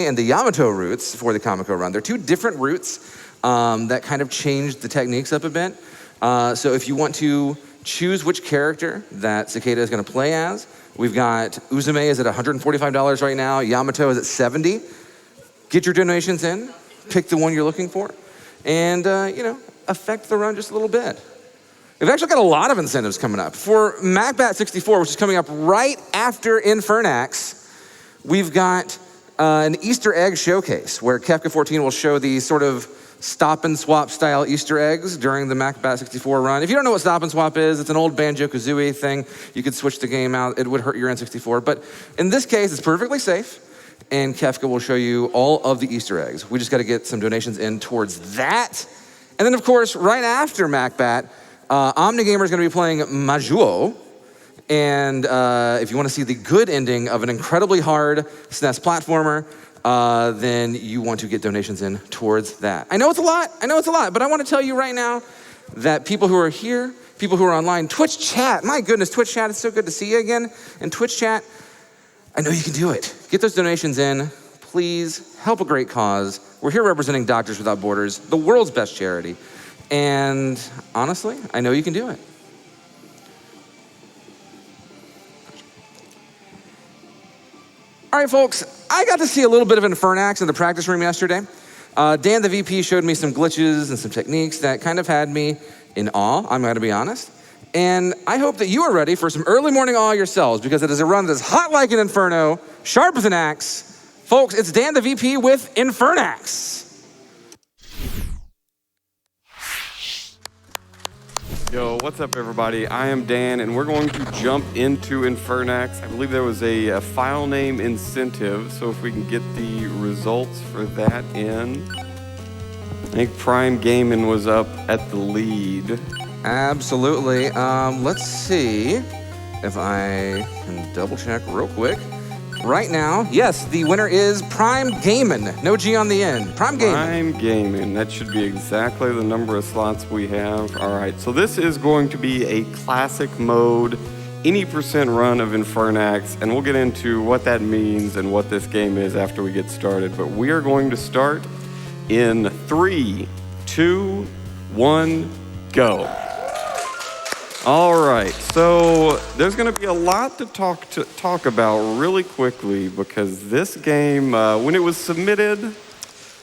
and the Yamato routes for the Kamiko run. They're two different routes that kind of changed the techniques up a bit. So if you want to choose which character that Cicada is going to play as, we've got Uzume is at $145 right now. Yamato is at $70. Get your donations in, pick the one you're looking for, and affect the run just a little bit. We've actually got a lot of incentives coming up. For MacBat 64, which is coming up right after Infernax, we've got an Easter egg showcase where Kefka 14 will show the sort of stop and swap style Easter eggs during the MacBat 64 run. If you don't know what stop and swap is, it's an old Banjo-Kazooie thing. You could switch the game out. It would hurt your N64. But in this case, it's perfectly safe. And Kefka will show you all of the Easter eggs. We just got to get some donations in towards that. And then, of course, right after MacBat, OmniGamer is going to be playing Majuo. And if you want to see the good ending of an incredibly hard SNES platformer, then you want to get donations in towards that. I know it's a lot, but I want to tell you right now that people who are here, people who are online, Twitch chat, my goodness, Twitch chat, it's so good to see you again. And Twitch chat, I know you can do it. Get those donations in. Please help a great cause. We're here representing Doctors Without Borders, the world's best charity. And honestly, I know you can do it. All right, folks, I got to see a little bit of Infernax in the practice room yesterday. DanTheVP showed me some glitches and some techniques that kind of had me in awe, I'm going to be honest. And I hope that you are ready for some early morning awe yourselves, because it is a run that is hot like an inferno, sharp as an axe. Folks, it's DanTheVP with Infernax. Yo, what's up, everybody? I am Dan, and we're going to jump into Infernax. I believe there was a file name incentive, so if we can get the results for that in. I think Prime Gaming was up at the lead. Absolutely. Let's see if I can double check real quick. Right now, yes, the winner is Prime Gaming. No G on the end. Prime Gaming. Prime Gaming. That should be exactly the number of slots we have. All right, so this is going to be a classic mode, any percent run of Infernax, and we'll get into what that means and what this game is after we get started. But we are going to start in 3, 2, 1, go. All right, so there's going to be a lot to talk about really quickly, because this game, when it was submitted,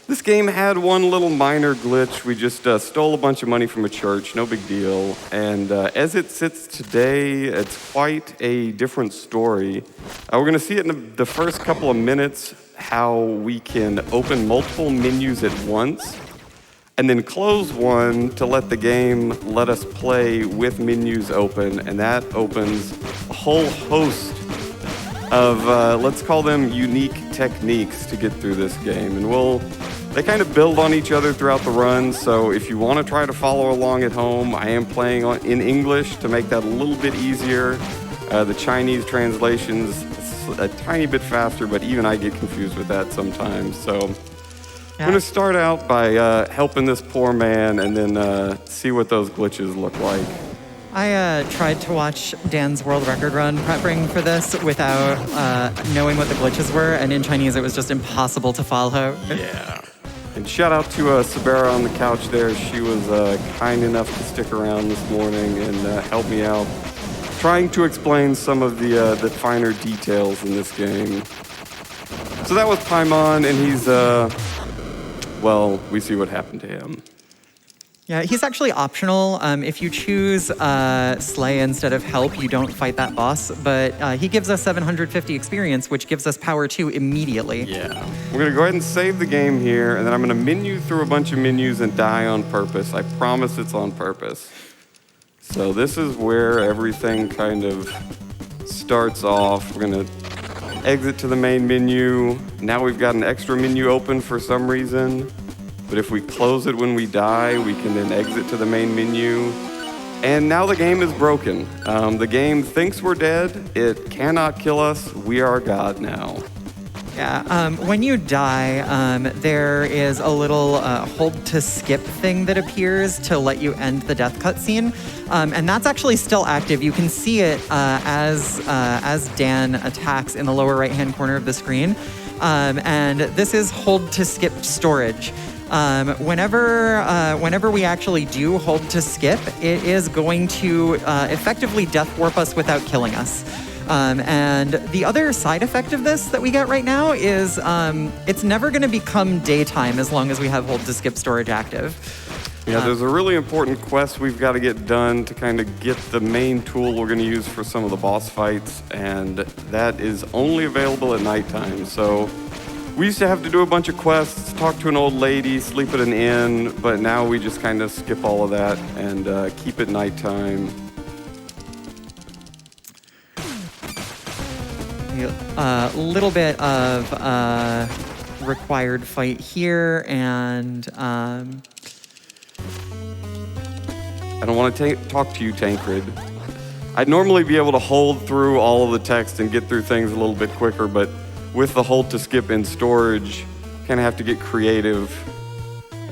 this game had one little minor glitch. We just stole a bunch of money from a church, no big deal. And as it sits today, it's quite a different story. We're going to see it in the first couple of minutes, how we can open multiple menus at once, and then close one to let the game let us play with menus open, and that opens a whole host of, let's call them unique techniques to get through this game. And they kind of build on each other throughout the run, so if you want to try to follow along at home, I am playing in English to make that a little bit easier. The Chinese translation's a tiny bit faster, but even I get confused with that sometimes, so... I'm going to start out by helping this poor man and then see what those glitches look like. I tried to watch Dan's world record run prepping for this without knowing what the glitches were, and in Chinese it was just impossible to follow. Yeah. And shout out to Sabera on the couch there. She was kind enough to stick around this morning and help me out, trying to explain some of the finer details in this game. So that was Paimon, and he's... well, we see what happened to him. Yeah, he's actually optional. If you choose Slay instead of Help, you don't fight that boss, but he gives us 750 experience, which gives us Power 2 immediately. Yeah. We're going to go ahead and save the game here, and then I'm going to menu through a bunch of menus and die on purpose. I promise it's on purpose. So this is where everything kind of starts off. We're going to exit to the main menu. Now we've got an extra menu open for some reason. But if we close it when we die, we can then exit to the main menu. And now the game is broken. The game thinks we're dead. It cannot kill us. We are God now. Yeah, when you die, there is a little hold to skip thing that appears to let you end the death cutscene. And that's actually still active. You can see it as Dan attacks in the lower right-hand corner of the screen. And this is hold to skip storage. Whenever we actually do hold to skip, it is going to effectively death warp us without killing us. And the other side effect of this that we get right now is it's never going to become daytime as long as we have hold to skip storage active. Yeah, there's a really important quest we've got to get done to kind of get the main tool we're going to use for some of the boss fights, and that is only available at nighttime. So we used to have to do a bunch of quests, talk to an old lady, sleep at an inn, but now we just kind of skip all of that and keep it nighttime. A little bit of required fight here, and I don't want to talk to you, Tancred. I'd normally be able to hold through all of the text and get through things a little bit quicker, but with the hold to skip in storage, kind of have to get creative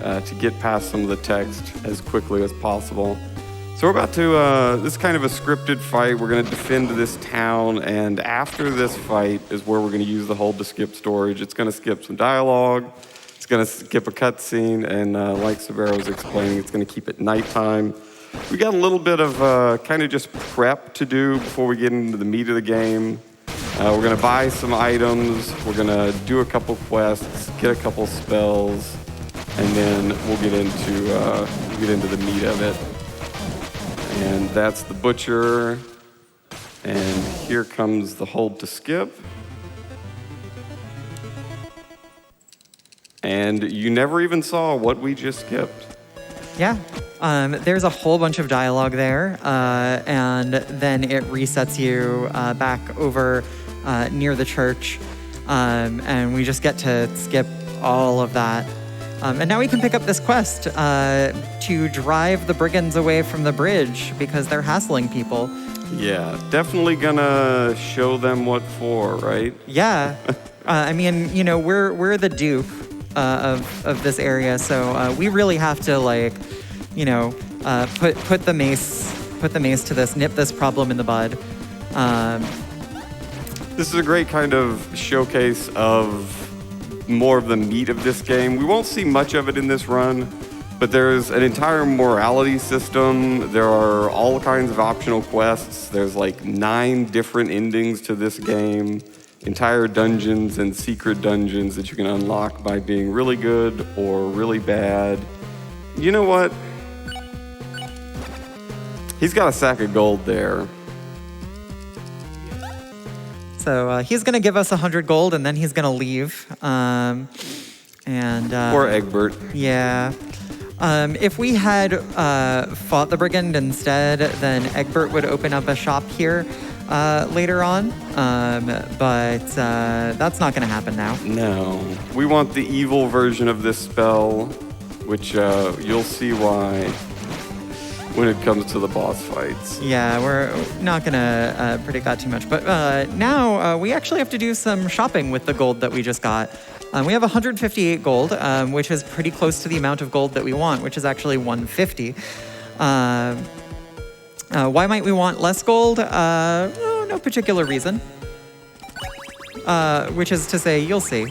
to get past some of the text as quickly as possible. So we're about to, this is kind of a scripted fight. We're going to defend this town, and after this fight is where we're going to use the hold to skip storage. It's going to skip some dialogue. It's going to skip a cutscene, and like Sabera was explaining, it's going to keep it nighttime. We got a little bit of kind of just prep to do before we get into the meat of the game. We're going to buy some items. We're going to do a couple quests, get a couple spells, and then we'll get into the meat of it. And that's the butcher. And here comes the hold to skip. And you never even saw what we just skipped. yeah, there's a whole bunch of dialogue there, and then it resets you back over near the church, and we just get to skip all of that. And now we can pick up this quest to drive the brigands away from the bridge because they're hassling people. Yeah, definitely gonna show them what for, right? Yeah, I mean, you know, we're the dupe of this area, so we really have to, like, you know, put the mace to this, nip this problem in the bud. This is a great kind of showcase of more of the meat of this game. We won't see much of it in this run, but there's an entire morality system. There are all kinds of optional quests. There's like 9 different endings to this game, entire dungeons and secret dungeons that you can unlock by being really good or really bad. You know what? He's got a sack of gold there. So he's going to give us 100 gold, and then he's going to leave. Or Egbert. Yeah. If we had fought the brigand instead, then Egbert would open up a shop here later on. But that's not going to happen now. No. We want the evil version of this spell, which you'll see why when it comes to the boss fights. Yeah, we're not going to predict that too much. But now we actually have to do some shopping with the gold that we just got. We have 158 gold, which is pretty close to the amount of gold that we want, which is actually 150. Why might we want less gold? No particular reason. Which is to say, you'll see.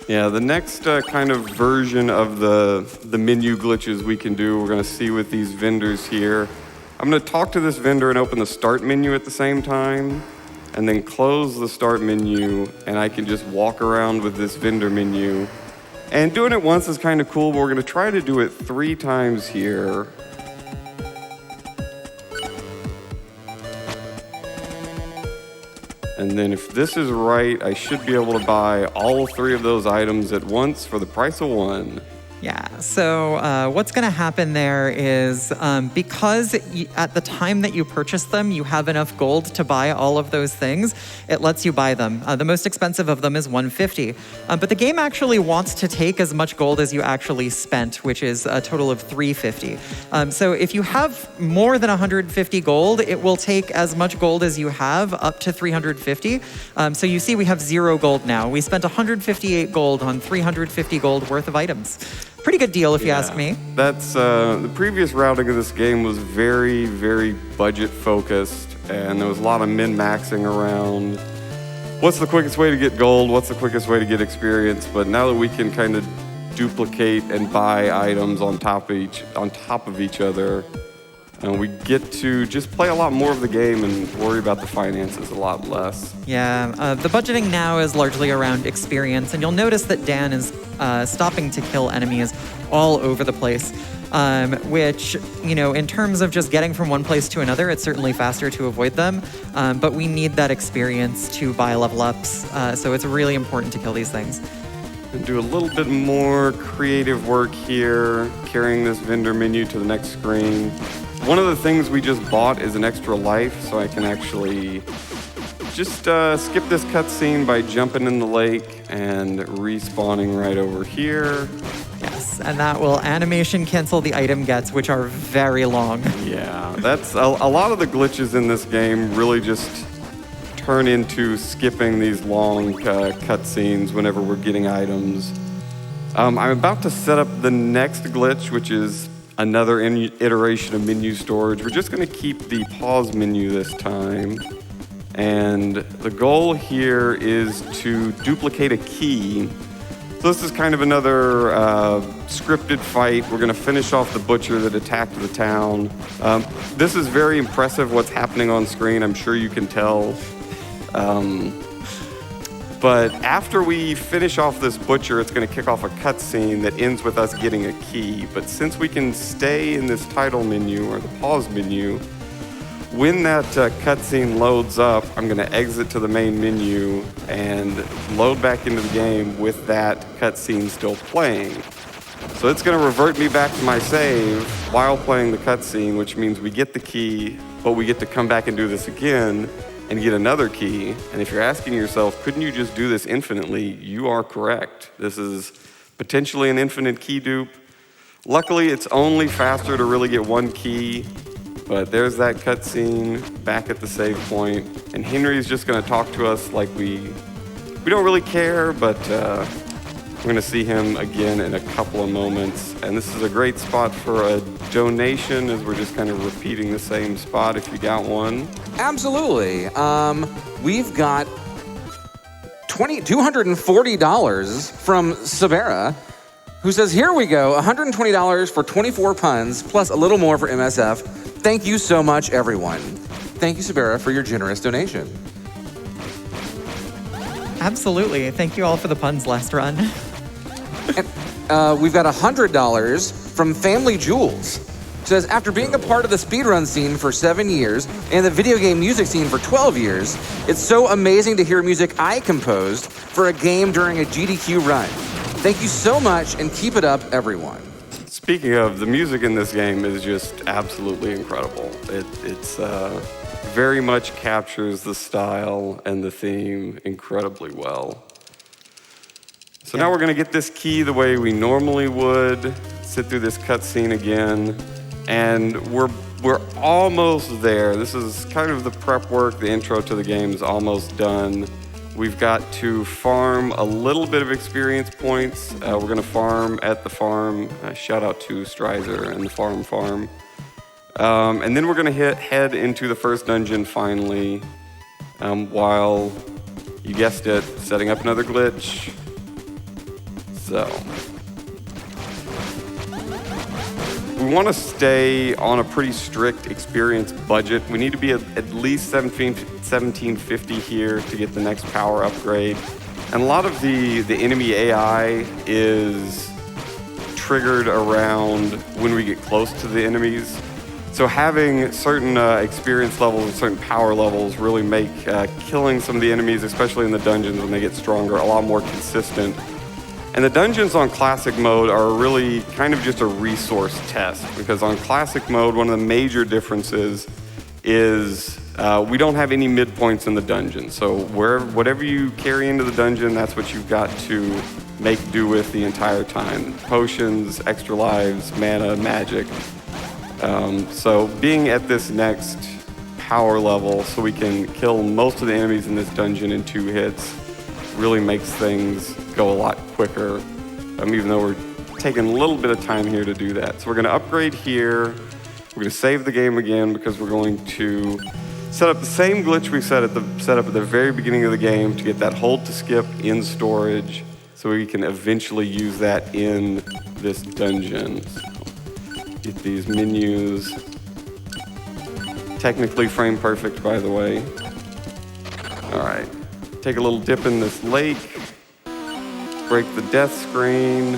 Yeah, the next kind of version of the menu glitches we can do, we're going to see with these vendors here. I'm going to talk to this vendor and open the start menu at the same time, and then close the start menu, and I can just walk around with this vendor menu. And doing it once is kind of cool, but we're going to try to do it 3 times here. And then if this is right, I should be able to buy all 3 of those items at once for the price of 1. Yeah, so what's going to happen there is because at the time that you purchase them, you have enough gold to buy all of those things, it lets you buy them. The most expensive of them is 150. But the game actually wants to take as much gold as you actually spent, which is a total of 350. So if you have more than 150 gold, it will take as much gold as you have up to 350. So you see we have 0 gold now. We spent 158 gold on 350 gold worth of items. Pretty good deal, if you ask me. That's the previous routing of this game was very, very budget focused, and there was a lot of min-maxing around. what's the quickest way to get gold? What's the quickest way to get experience? But now that we can kind of duplicate and buy items on top of each other, we get to just play a lot more of the game and worry about the finances a lot less. Yeah, the budgeting now is largely around experience, and you'll notice that Dan is stopping to kill enemies all over the place, which, in terms of just getting from one place to another, it's certainly faster to avoid them, but we need that experience to buy level ups, so it's really important to kill these things. And do a little bit more creative work here, carrying this vendor menu to the next screen. One of the things we just bought is an extra life, so I can actually just skip this cutscene by jumping in the lake and respawning right over here. Yes, and that will animation cancel the item gets, which are very long. Yeah, that's a lot of the glitches in this game really just turn into skipping these long cutscenes whenever we're getting items. I'm about to set up the next glitch, which is another iteration of menu storage. We're just going to keep the pause menu this time. And the goal here is to duplicate a key. So this is kind of another scripted fight. We're going to finish off the butcher that attacked the town. This is very impressive what's happening on screen. I'm sure you can tell. But after we finish off this butcher, it's going to kick off a cutscene that ends with us getting a key. But since we can stay in this title menu or the pause menu, when that cutscene loads up, I'm going to exit to the main menu and load back into the game with that cutscene still playing. So it's going to revert me back to my save while playing the cutscene, which means we get the key, but we get to come back and do this again and get another key. And if you're asking yourself, couldn't you just do this infinitely? You are correct. This is potentially an infinite key dupe. Luckily, it's only faster to really get one key, but there's that cutscene back at the save point. And Henry's just gonna talk to us like we don't really care, but we're gonna see him again in a couple of moments. And this is a great spot for a donation, as we're just kind of repeating the same spot if you got one. Absolutely. We've got $240 from Sabera, who says, here we go, $120 for 24 puns, plus a little more for MSF. Thank you so much, everyone. Thank you, Sabera, for your generous donation. Absolutely. Thank you all for the puns last run. And, we've got $100 from Family Jewels. Says, after being a part of the speedrun scene for 7 years and the video game music scene for 12 years, it's so amazing to hear music I composed for a game during a GDQ run. Thank you so much, and keep it up, everyone. Speaking of, the music in this game is just absolutely incredible. It's very much captures the style and the theme incredibly well. So now we're gonna get this key the way we normally would, sit through this cutscene again, and we're almost there. This is kind of the prep work. The intro to the game is almost done. We've got to farm a little bit of experience points. We're gonna farm at the farm. Shout out to Stryzer and the farm. And then we're gonna head into the first dungeon finally, while, you guessed it, setting up another glitch. So, we want to stay on a pretty strict experience budget. We need to be at least 1750 here to get the next power upgrade. And a lot of the enemy AI is triggered around when we get close to the enemies. So having certain experience levels and certain power levels really make killing some of the enemies, especially in the dungeons when they get stronger, a lot more consistent. And the dungeons on classic mode are really kind of just a resource test, because on classic mode, one of the major differences is we don't have any midpoints in the dungeon. So whatever you carry into the dungeon, that's what you've got to make do with the entire time. Potions, extra lives, mana, magic. So being at this next power level so we can kill most of the enemies in this dungeon in 2 hits really makes things go a lot quicker, even though we're taking a little bit of time here to do that. So we're going to upgrade here. We're going to save the game again because we're going to set up the same glitch we set up at the very beginning of the game to get that hold to skip in storage, so we can eventually use that in this dungeon. So, get these menus. Technically frame perfect, by the way. All right, take a little dip in this lake, break the death screen,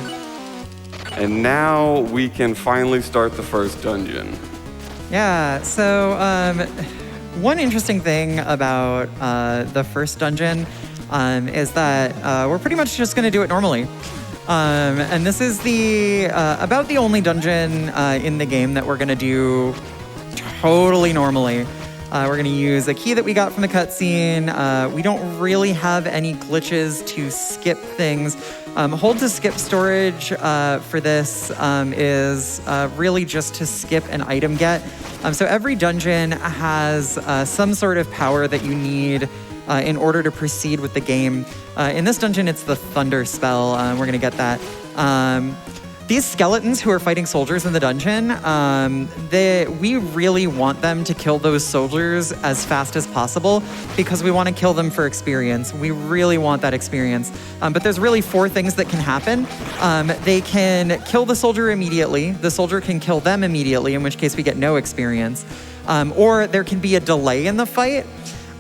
and now we can finally start the first dungeon. Yeah, so one interesting thing about the first dungeon is that we're pretty much just going to do it normally. And this is about the only dungeon in the game that we're going to do totally normally. We're going to use a key that we got from the cutscene. We don't really have any glitches to skip things. Hold to skip storage for this is really just to skip an item get. So every dungeon has some sort of power that you need in order to proceed with the game. In this dungeon, it's the Thunder spell. We're going to get that. These skeletons who are fighting soldiers in the dungeon, we really want them to kill those soldiers as fast as possible because we want to kill them for experience. We really want that experience. But there's really 4 things that can happen. They can kill the soldier immediately. The soldier can kill them immediately, in which case we get no experience. Or there can be a delay in the fight.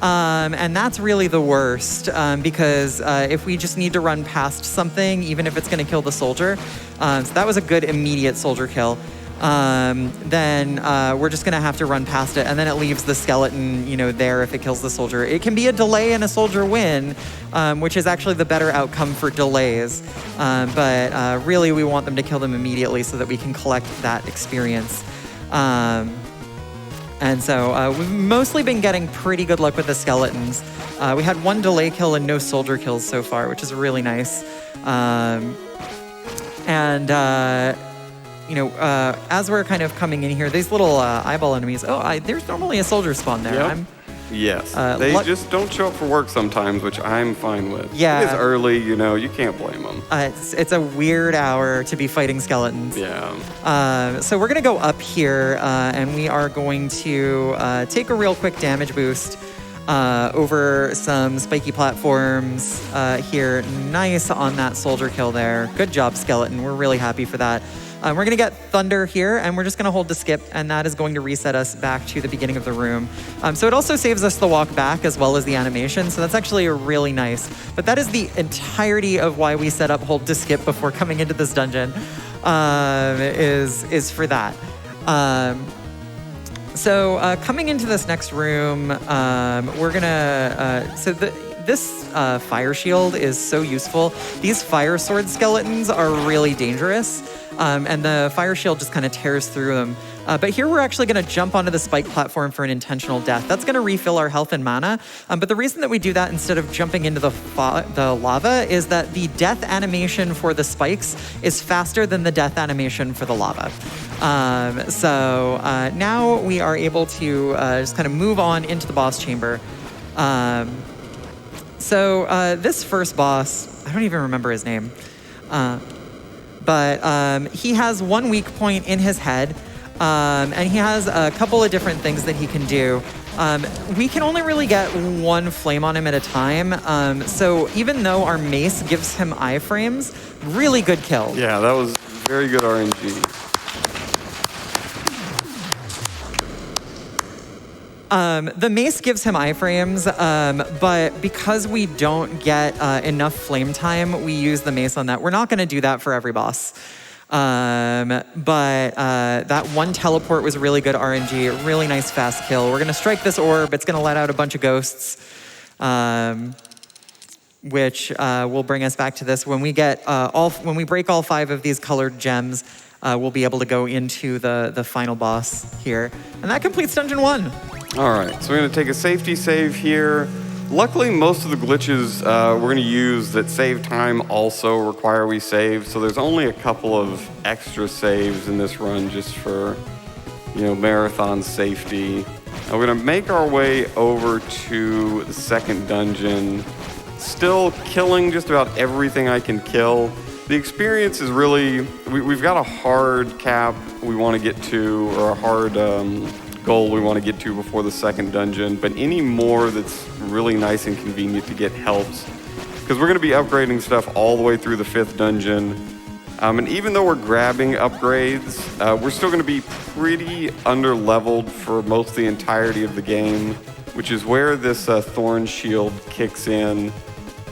And that's really the worst because if we just need to run past something, even if it's going to kill the soldier, so that was a good immediate soldier kill, then we're just going to have to run past it, and then it leaves the skeleton, there if it kills the soldier. It can be a delay and a soldier win, which is actually the better outcome for delays. But really, we want them to kill them immediately so that we can collect that experience. And so we've mostly been getting pretty good luck with the skeletons. We had 1 delay kill and no soldier kills so far, which is really nice. As we're kind of coming in here, these little eyeball enemies, there's normally a soldier spawn there. Yep. Yes, they just don't show up for work sometimes, which I'm fine with. Yeah. It's early, you can't blame them. It's a weird hour to be fighting skeletons. Yeah. So we're going to go up here, and we are going to take a real quick damage boost over some spiky platforms here. Nice on that soldier kill there. Good job, skeleton. We're really happy for that. We're going to get Thunder here, and we're just going to hold to skip, and that is going to reset us back to the beginning of the room. So it also saves us the walk back as well as the animation, so that's actually really nice. But that is the entirety of why we set up hold to skip before coming into this dungeon, is for that. So coming into this next room, we're going to... This fire shield is so useful. These fire sword skeletons are really dangerous, and the fire shield just kind of tears through them. But here we're actually going to jump onto the spike platform for an intentional death. That's going to refill our health and mana. But the reason that we do that instead of jumping into the lava is that the death animation for the spikes is faster than the death animation for the lava. So now we are able to just kind of move on into the boss chamber. So this first boss, I don't even remember his name, but he has 1 weak point in his head, and he has a couple of different things that he can do. We can only really get 1 flame on him at a time, so even though our mace gives him iframes, really good kill. Yeah, that was very good RNG. The mace gives him iframes, but because we don't get enough flame time, we use the mace on that. We're not going to do that for every boss. But that 1 teleport was really good RNG, really nice fast kill. We're going to strike this orb. It's going to let out a bunch of ghosts, which will bring us back to this. When we get when we break all 5 of these colored gems, we'll be able to go into the final boss here. And that completes Dungeon 1. All right, so we're going to take a safety save here. Luckily, most of the glitches we're going to use that save time also require we save, so there's only a couple of extra saves in this run just for, marathon safety. We're going to make our way over to the second dungeon, still killing just about everything I can kill. The experience is really, we've got a hard cap we want to get to, or a hard goal we want to get to before the second dungeon, but any more that's really nice and convenient to get helps, because we're going to be upgrading stuff all the way through the 5th dungeon. And even though we're grabbing upgrades, we're still going to be pretty under-leveled for most of the entirety of the game, which is where this Thorn Shield kicks in.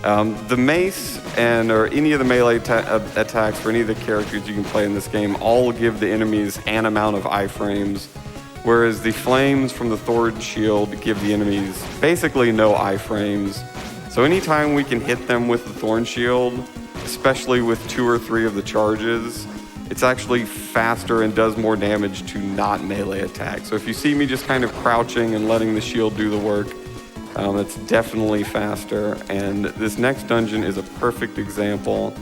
The mace or any of the melee attacks for any of the characters you can play in this game all give the enemies an amount of iframes, whereas the flames from the Thorn Shield give the enemies basically no iframes. So anytime we can hit them with the Thorn Shield, especially with 2 or 3 of the charges, it's actually faster and does more damage to not melee attacks. So if you see me just kind of crouching and letting the shield do the work, it's definitely faster. And this next dungeon is a perfect example.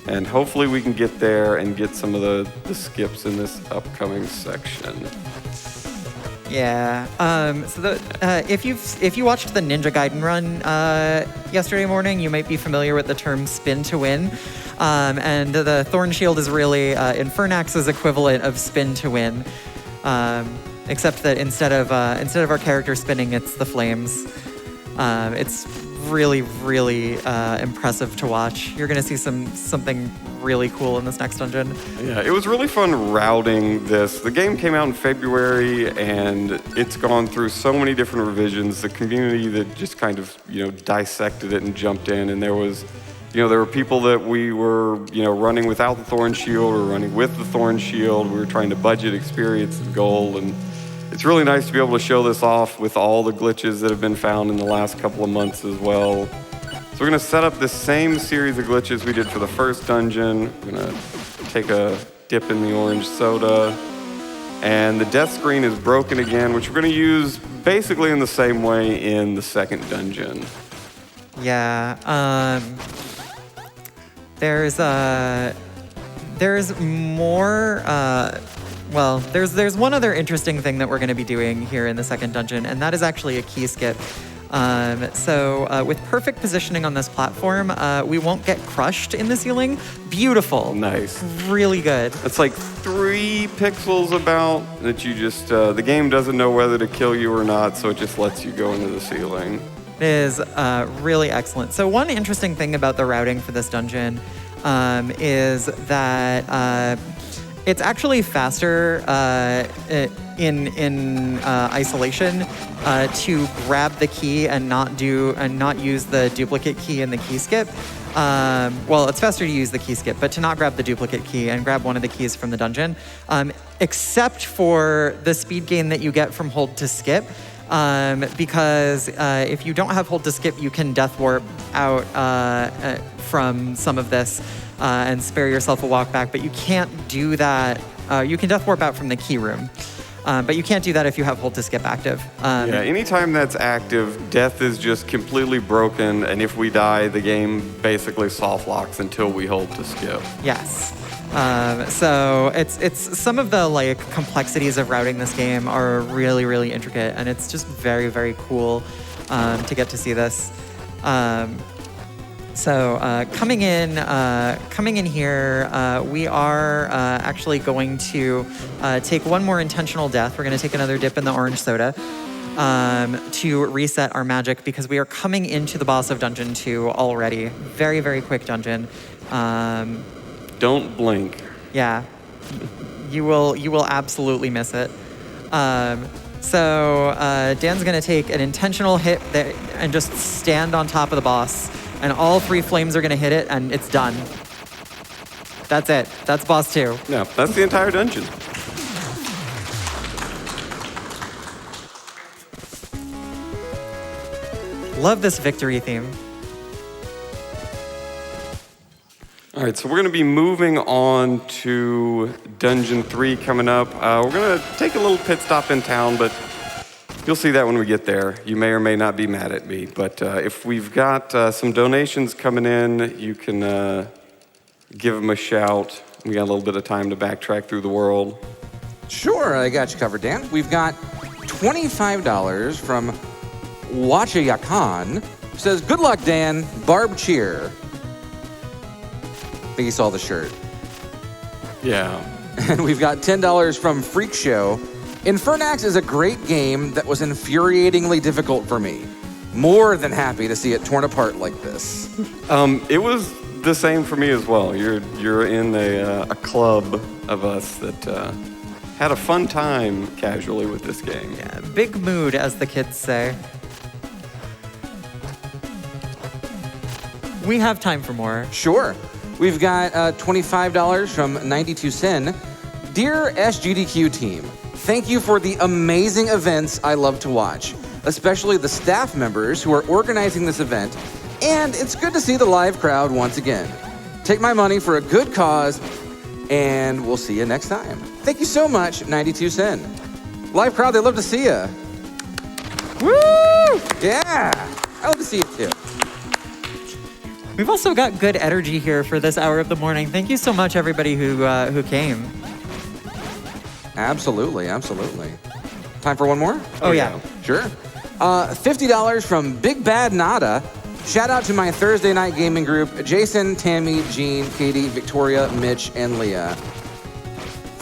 And hopefully we can get there and get some of the skips in this upcoming section. Yeah. If you watched the Ninja Gaiden run yesterday morning, you might be familiar with the term spin to win. And the Thorn Shield is really Infernax's equivalent of spin to win, except that instead of our character spinning, it's the flames. It's really, really impressive to watch. You're gonna see something really cool in this next dungeon. Yeah, it was really fun routing this. The game came out in February, and it's gone through so many different revisions. The community that just kind of, dissected it and jumped in, and there were people that we were, running without the Thorn Shield or running with the Thorn Shield. We were trying to budget experience and goal, and it's really nice to be able to show this off with all the glitches that have been found in the last couple of months as well. So we're going to set up this same series of glitches we did for the first dungeon. We're going to take a dip in the orange soda. And the death screen is broken again, which we're going to use basically in the same way in the second dungeon. Yeah. There's more. There's one other interesting thing that we're going to be doing here in the second dungeon, and that is actually a key skip. With perfect positioning on this platform, we won't get crushed in the ceiling. Beautiful. Nice. Really good. It's like 3 pixels about that you just, the game doesn't know whether to kill you or not, so it just lets you go into the ceiling. It is really excellent. So one interesting thing about the routing for this dungeon is that it's actually faster in isolation to grab the key and not use the duplicate key in the key skip. It's faster to use the key skip, but to not grab the duplicate key and grab one of the keys from the dungeon, except for the speed gain that you get from hold to skip. Because if you don't have hold to skip, you can death warp out from some of this and spare yourself a walk back, but you can't do that. You can death warp out from the key room, but you can't do that if you have hold to skip active. Anytime that's active, death is just completely broken, and if we die, the game basically soft locks until we hold to skip. Yes. So it's some of the complexities of routing this game are really, really intricate, and it's just very, very cool to get to see this. Coming in here, we are actually going to take one more intentional death. We're going to take another dip in the orange soda to reset our magic, because we are coming into the boss of Dungeon 2 already. Very, very quick dungeon. Don't blink. Yeah, you will absolutely miss it. Dan's gonna take an intentional hit there and just stand on top of the boss, and all 3 flames are gonna hit it, and it's done. That's it. That's boss 2. Yeah, that's the entire dungeon. Love this victory theme. All right, so we're going to be moving on to Dungeon 3 coming up. We're going to take a little pit stop in town, but you'll see that when we get there. You may or may not be mad at me, but if we've got some donations coming in, you can give them a shout. We got a little bit of time to backtrack through the world. Sure, I got you covered, Dan. We've got $25 from Wachayakan, who says, "Good luck, Dan. Barb cheer." I think he saw the shirt. Yeah. And we've got $10 from Freak Show, Infernax is a great game that was infuriatingly difficult for me. More than happy to see it torn apart like this. It was the same for me as well. You're in a club of us that had a fun time casually with this game. Yeah, big mood, as the kids say. We have time for more. Sure. We've got $25 from 92 Sin. Dear SGDQ team, thank you for the amazing events I love to watch, especially the staff members who are organizing this event, and it's good to see the live crowd once again. Take my money for a good cause, and we'll see you next time. Thank you so much, 92 Sin. Live crowd, they love to see you. Woo! Yeah, I love to see you too. We've also got good energy here for this hour of the morning. Thank you so much, everybody who came. Absolutely, absolutely. Time for one more? Oh, yeah. Sure. $50 from Big Bad Nada. Shout out to my Thursday night gaming group, Jason, Tammy, Jean, Katie, Victoria, Mitch, and Leah.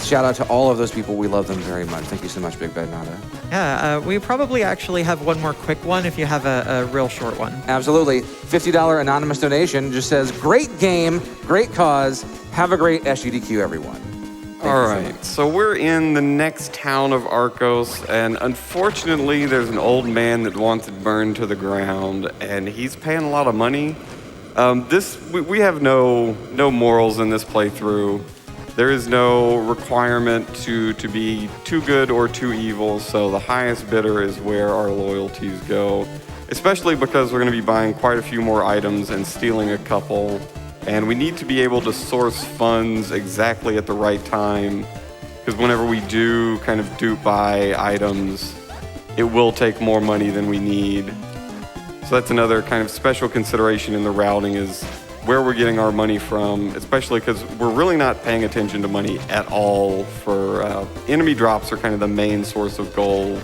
Shout out to all of those people. We love them very much. Thank you so much, Big Bad Nada. Yeah, we probably actually have one more quick one if you have a real short one. Absolutely. $50 anonymous donation just says, great game, great cause. Have a great SGDQ, everyone. All right, so we're in the next town of Arcos, and unfortunately, there's an old man that wants it burned to the ground, and he's paying a lot of money. We have no morals in this playthrough. There is no requirement to be too good or too evil, so the highest bidder is where our loyalties go, especially because we're going to be buying quite a few more items and stealing a couple. And we need to be able to source funds exactly at the right time, because whenever we do kind of dupe buy items, it will take more money than we need. So that's another kind of special consideration in the routing, is where we're getting our money from, especially because we're really not paying attention to money at all. For enemy drops are kind of the main source of gold,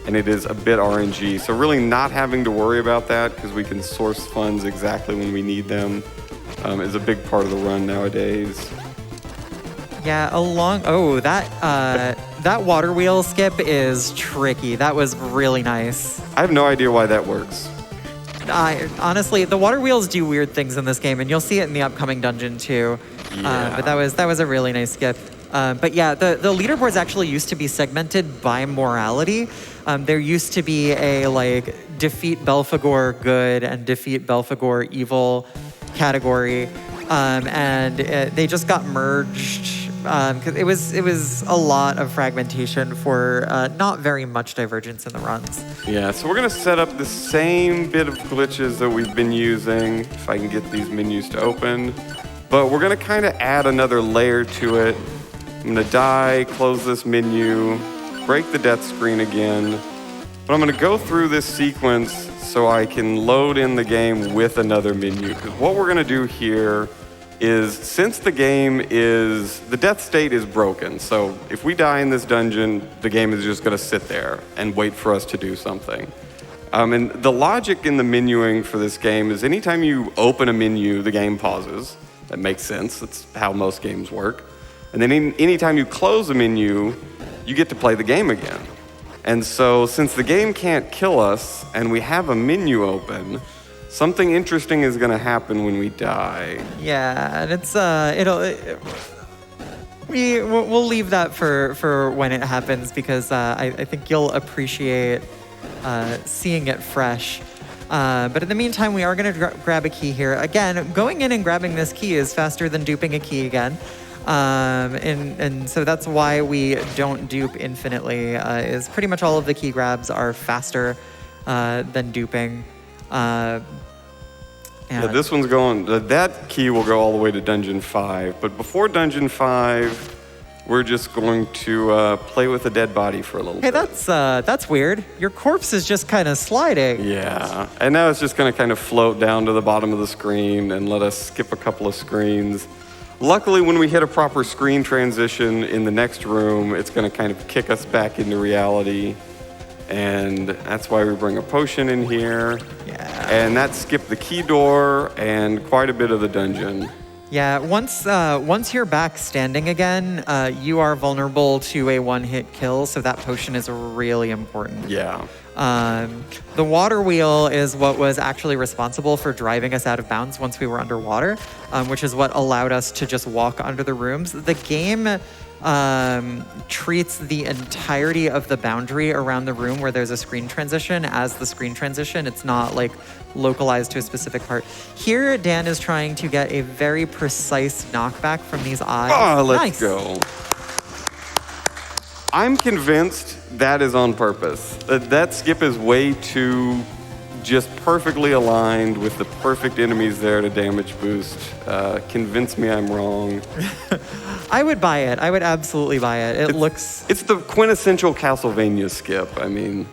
and it is a bit RNG. So really not having to worry about that, because we can source funds exactly when we need them. Is a big part of the run nowadays. Yeah, that water wheel skip is tricky. That was really nice. I have no idea why that works. Honestly, the water wheels do weird things in this game, and you'll see it in the upcoming dungeon too. Yeah. But that was a really nice skip. But yeah, the leaderboards actually used to be segmented by morality. There used to be a defeat Belphegor good and defeat Belphegor evil category, and they just got merged because it was a lot of fragmentation for not very much divergence in the runs. Yeah, so we're gonna set up the same bit of glitches that we've been using, if I can get these menus to open, but we're gonna kind of add another layer to it. I'm gonna die, close this menu, break the death screen again, but I'm gonna go through this sequence so I can load in the game with another menu. Because what we're gonna do here is, since the death state is broken, so if we die in this dungeon, the game is just gonna sit there and wait for us to do something. And the logic in the menuing for this game is anytime you open a menu, the game pauses. That makes sense, that's how most games work. And then anytime you close a menu, you get to play the game again. And so since the game can't kill us and we have a menu open, something interesting is going to happen when we die. Yeah, and it's we'll leave that for when it happens, because I think you'll appreciate seeing it fresh. But in the meantime, we are going to grab a key here. Again, going in and grabbing this key is faster than duping a key again. And so that's why we don't dupe infinitely, is pretty much all of the key grabs are faster than duping. Yeah, this one's going, that key will go all the way to Dungeon 5, but before Dungeon 5, we're just going to play with a dead body for a little bit. Hey, that's weird. Your corpse is just kind of sliding. Yeah, and now it's just going to kind of float down to the bottom of the screen and let us skip a couple of screens. Luckily, when we hit a proper screen transition in the next room, it's going to kind of kick us back into reality. And that's why we bring a potion in here. Yeah. And that skipped the key door and quite a bit of the dungeon. Yeah, once you're back standing again, you are vulnerable to a one-hit kill, so that potion is really important. Yeah. The water wheel is what was actually responsible for driving us out of bounds once we were underwater, which is what allowed us to just walk under the rooms. The game treats the entirety of the boundary around the room where there's a screen transition as the screen transition. It's not like localized to a specific part. Here, Dan is trying to get a very precise knockback from these eyes. Oh, let's Nice. go. I'm convinced that is on purpose. That skip is way too just perfectly aligned with the perfect enemies there to damage boost. Convince me I'm wrong. I would buy it. I would absolutely buy it. It's the quintessential Castlevania skip. I mean,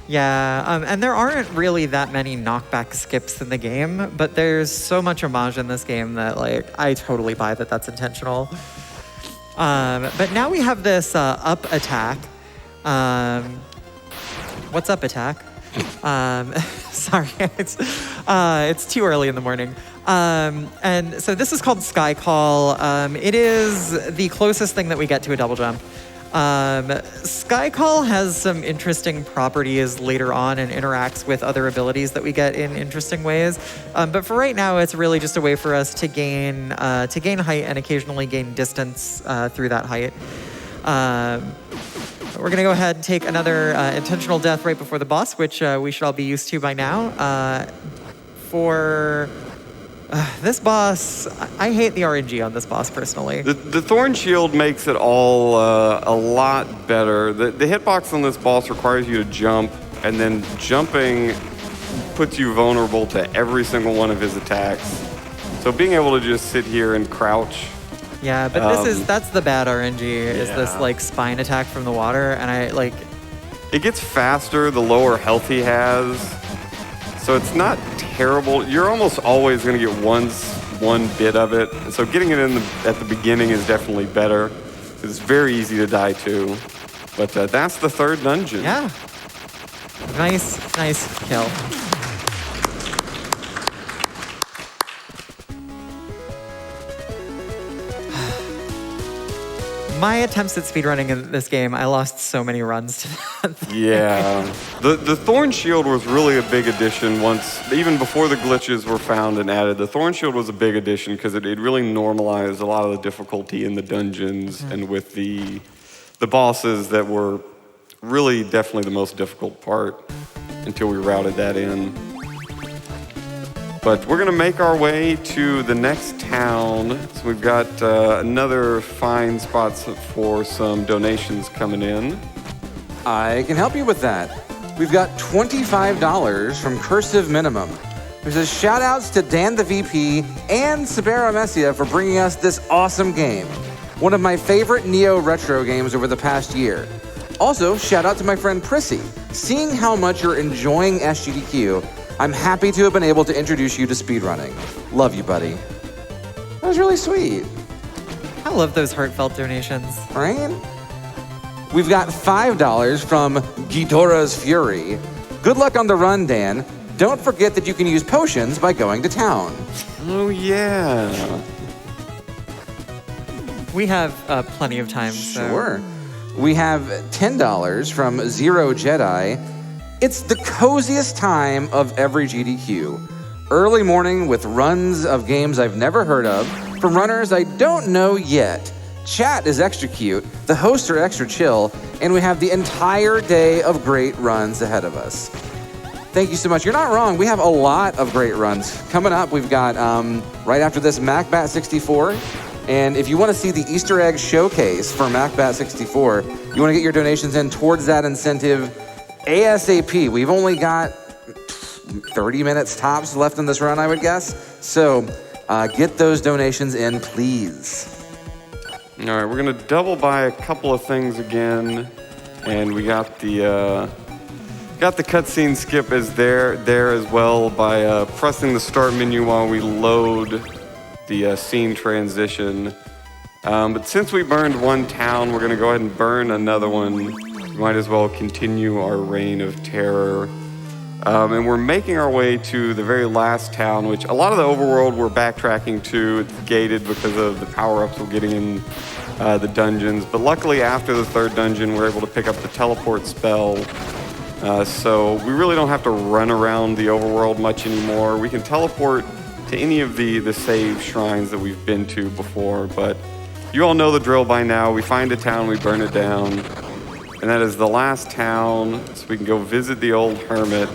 Yeah, and there aren't really that many knockback skips in the game, but there's so much homage in this game that, like, I totally buy that that's intentional. But now we have this up attack. What's up attack? Sorry, it's too early in the morning. And so this is called Sky Call. It is the closest thing that we get to a double jump. Sky Call has some interesting properties later on and interacts with other abilities that we get in interesting ways. But for right now, it's really just a way for us to gain height and occasionally gain distance through that height. We're gonna go ahead and take another intentional death right before the boss, which we should all be used to by now. For this boss, I hate the RNG on this boss personally. the Thorn Shield makes it all a lot better. The hitbox on this boss requires you to jump, and then jumping puts you vulnerable to every single one of his attacks. So being able to just sit here and crouch. Yeah, but that's the bad RNG, is this Yeah. like spine attack from the water, and I like... It gets faster the lower health he has, so it's not terrible. You're almost always going to get one bit of it, and so getting it at the beginning is definitely better. It's very easy to die to, but that's the third dungeon. Yeah. Nice kill. My attempts at speedrunning in this game, I lost so many runs to that. Yeah. The Thorn Shield was really a big addition once, even before the glitches were found and added. The Thorn Shield was a big addition because it really normalized a lot of the difficulty in the dungeons and with the bosses that were really definitely the most difficult part until we routed that in. But we're gonna make our way to the next town. So we've got another fine spots for some donations coming in. I can help you with that. We've got $25 from Cursive Minimum, who says, shout outs to DanTheVP and saberamesia for bringing us this awesome game. One of my favorite Neo retro games over the past year. Also, shout out to my friend Prissy. Seeing how much you're enjoying SGDQ, I'm happy to have been able to introduce you to speedrunning. Love you, buddy. That was really sweet. I love those heartfelt donations. Right? We've got $5 from Ghidorah's Fury. Good luck on the run, Dan. Don't forget that you can use potions by going to town. Oh, yeah. We have plenty of time. So. Sure. We have $10 from Zero Jedi. It's the coziest time of every GDQ. Early morning with runs of games I've never heard of, from runners I don't know yet. Chat is extra cute, the hosts are extra chill, and we have the entire day of great runs ahead of us. Thank you so much. You're not wrong. We have a lot of great runs. Coming up, we've got, right after this, MacBat 64. And if you want to see the Easter egg showcase for MacBat 64, you want to get your donations in towards that incentive ASAP. We've only got 30 minutes tops left in this run, I would guess. So get those donations in, please. All right, we're gonna double buy a couple of things again, and we got the cutscene skip as there as well by pressing the start menu while we load the scene transition. But since we burned one town, we're gonna go ahead and burn another one. We might as well continue our reign of terror. And we're making our way to the very last town, which a lot of the overworld we're backtracking to. It's gated because of the power-ups we're getting in the dungeons. But luckily, after the third dungeon, we're able to pick up the teleport spell. So we really don't have to run around the overworld much anymore. We can teleport to any of the save shrines that we've been to before. But you all know the drill by now. We find a town, we burn it down. And that is the last town, so we can go visit the old hermit.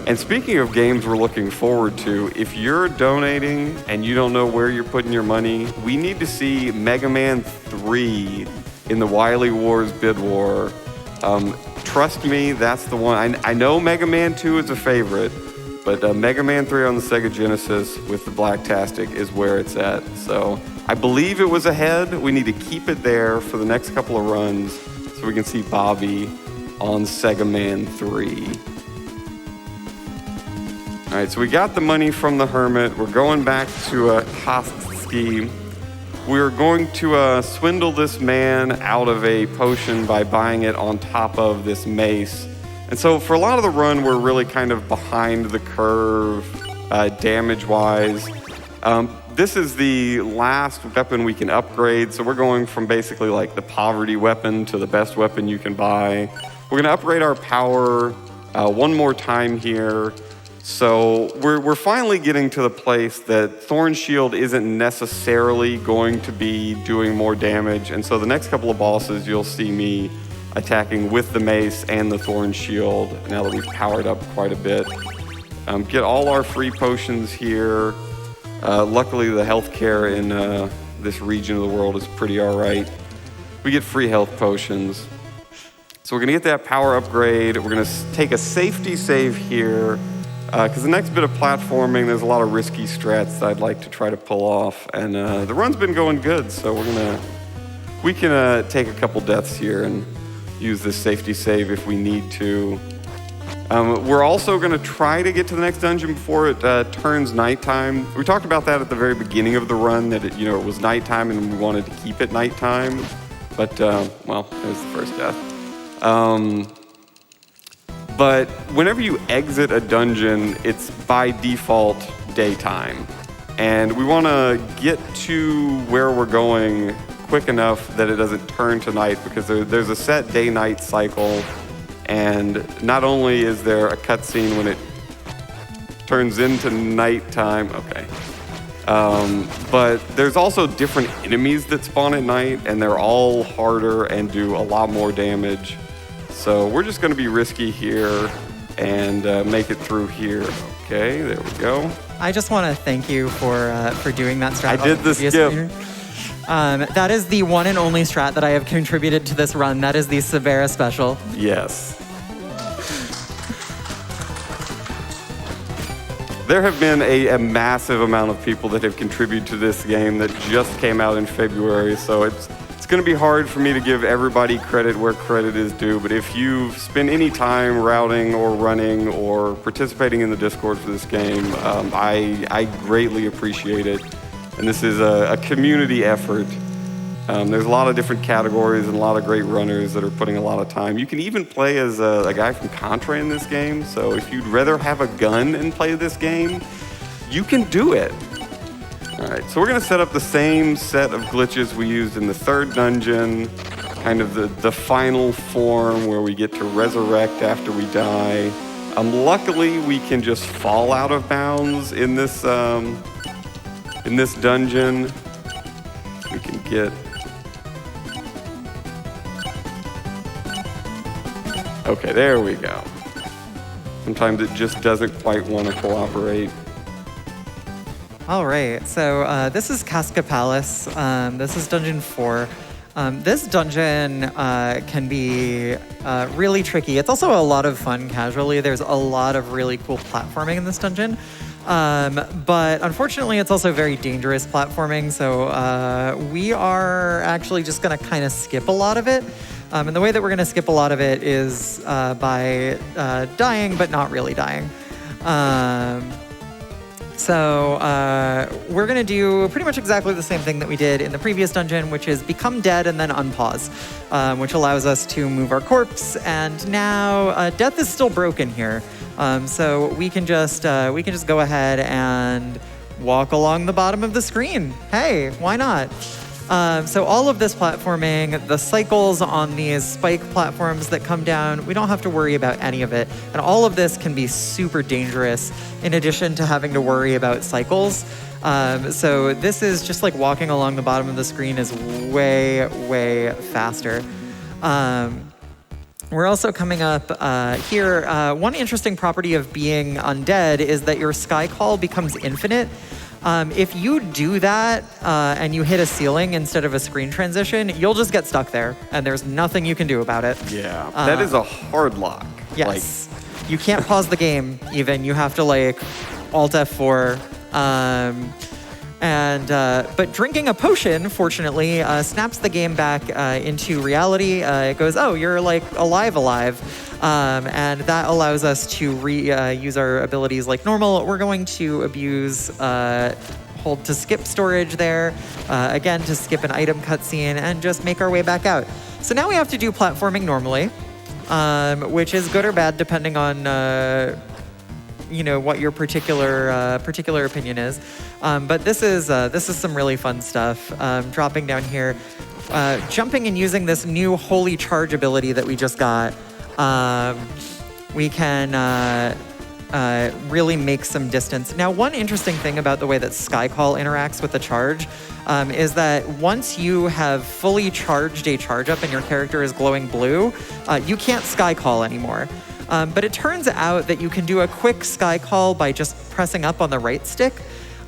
And speaking of games we're looking forward to, if you're donating and you don't know where you're putting your money, we need to see Mega Man 3 in the Wily Wars bid war. Trust me, that's the one. I know Mega Man 2 is a favorite, but Mega Man 3 on the Sega Genesis with the Blacktastic is where it's at. So I believe it was ahead. We need to keep it there for the next couple of runs so we can see Bobby on Sega Man 3. All right, so we got the money from the hermit. We're going back to Kostski. We're going to swindle this man out of a potion by buying it on top of this mace. And so for a lot of the run, we're really kind of behind the curve damage-wise. This is the last weapon we can upgrade, so we're going from basically like the poverty weapon to the best weapon you can buy. We're going to upgrade our power one more time here. So we're finally getting to the place that Thorn Shield isn't necessarily going to be doing more damage. And so the next couple of bosses, you'll see me attacking with the mace and the Thorn Shield now that we've powered up quite a bit. Get all our free potions here. Luckily, the healthcare in this region of the world is pretty all right. We get free health potions. So we're gonna get that power upgrade. We're gonna take a safety save here. Because the next bit of platforming, there's a lot of risky strats that I'd like to try to pull off, and the run's been going good, so we can take a couple deaths here and use this safety save if we need to. We're also going to try to get to the next dungeon before it turns nighttime. We talked about that at the very beginning of the run, that it was nighttime and we wanted to keep it nighttime, but well, there's the first death. But whenever you exit a dungeon, it's by default daytime. And we want to get to where we're going quick enough that it doesn't turn to night, because there's a set day-night cycle. And not only is there a cutscene when it turns into nighttime, okay. But there's also different enemies that spawn at night, and they're all harder and do a lot more damage. So we're just going to be risky here and make it through here. Okay, there we go. I just want to thank you for doing that strat. I did the skip. That is the one and only strat that I have contributed to this run. That is the Sabera special. Yes. There have been a massive amount of people that have contributed to this game that just came out in February, so it's going to be hard for me to give everybody credit where credit is due, but if you've spent any time routing or running or participating in the Discord for this game, I greatly appreciate it. And this is a community effort. There's a lot of different categories and a lot of great runners that are putting a lot of time. You can even play as a guy from Contra in this game, so if you'd rather have a gun and play this game, you can do it. All right, so we're gonna set up the same set of glitches we used in the third dungeon, kind of the final form where we get to resurrect after we die. Luckily, we can just fall out of bounds in this dungeon. We can get... Okay, there we go. Sometimes it just doesn't quite want to cooperate. All right, so this is Casca Palace. This is Dungeon 4. This dungeon can be really tricky. It's also a lot of fun casually. There's a lot of really cool platforming in this dungeon. But unfortunately, it's also very dangerous platforming. So we are actually just going to kind of skip a lot of it. And the way that we're going to skip a lot of it is by dying, but not really dying. So we're going to do pretty much exactly the same thing that we did in the previous dungeon, which is become dead and then unpause, which allows us to move our corpse. And now death is still broken here. So we can just go ahead and walk along the bottom of the screen. Hey, why not? So all of this platforming, the cycles on these spike platforms that come down, we don't have to worry about any of it. And all of this can be super dangerous in addition to having to worry about cycles. So this is just like walking along the bottom of the screen is way, way faster. We're also coming up here. One interesting property of being undead is that your sky call becomes infinite. If you do that and you hit a ceiling instead of a screen transition, you'll just get stuck there, and there's nothing you can do about it. Yeah, that is a hard lock. Yes. You can't pause the game, even. You have to, like, Alt F4. But drinking a potion, fortunately, snaps the game back into reality. It goes, oh, you're, like, alive. And that allows us to use our abilities like normal. We're going to abuse hold to skip storage there, again, to skip an item cutscene, and just make our way back out. So now we have to do platforming normally, which is good or bad depending on what your particular opinion is. But this is some really fun stuff. Dropping down here, jumping and using this new holy charge ability that we just got. We can really make some distance. Now, one interesting thing about the way that Skycall interacts with the charge is that once you have fully charged a charge up and your character is glowing blue, you can't Skycall anymore. But it turns out that you can do a quick Skycall by just pressing up on the right stick.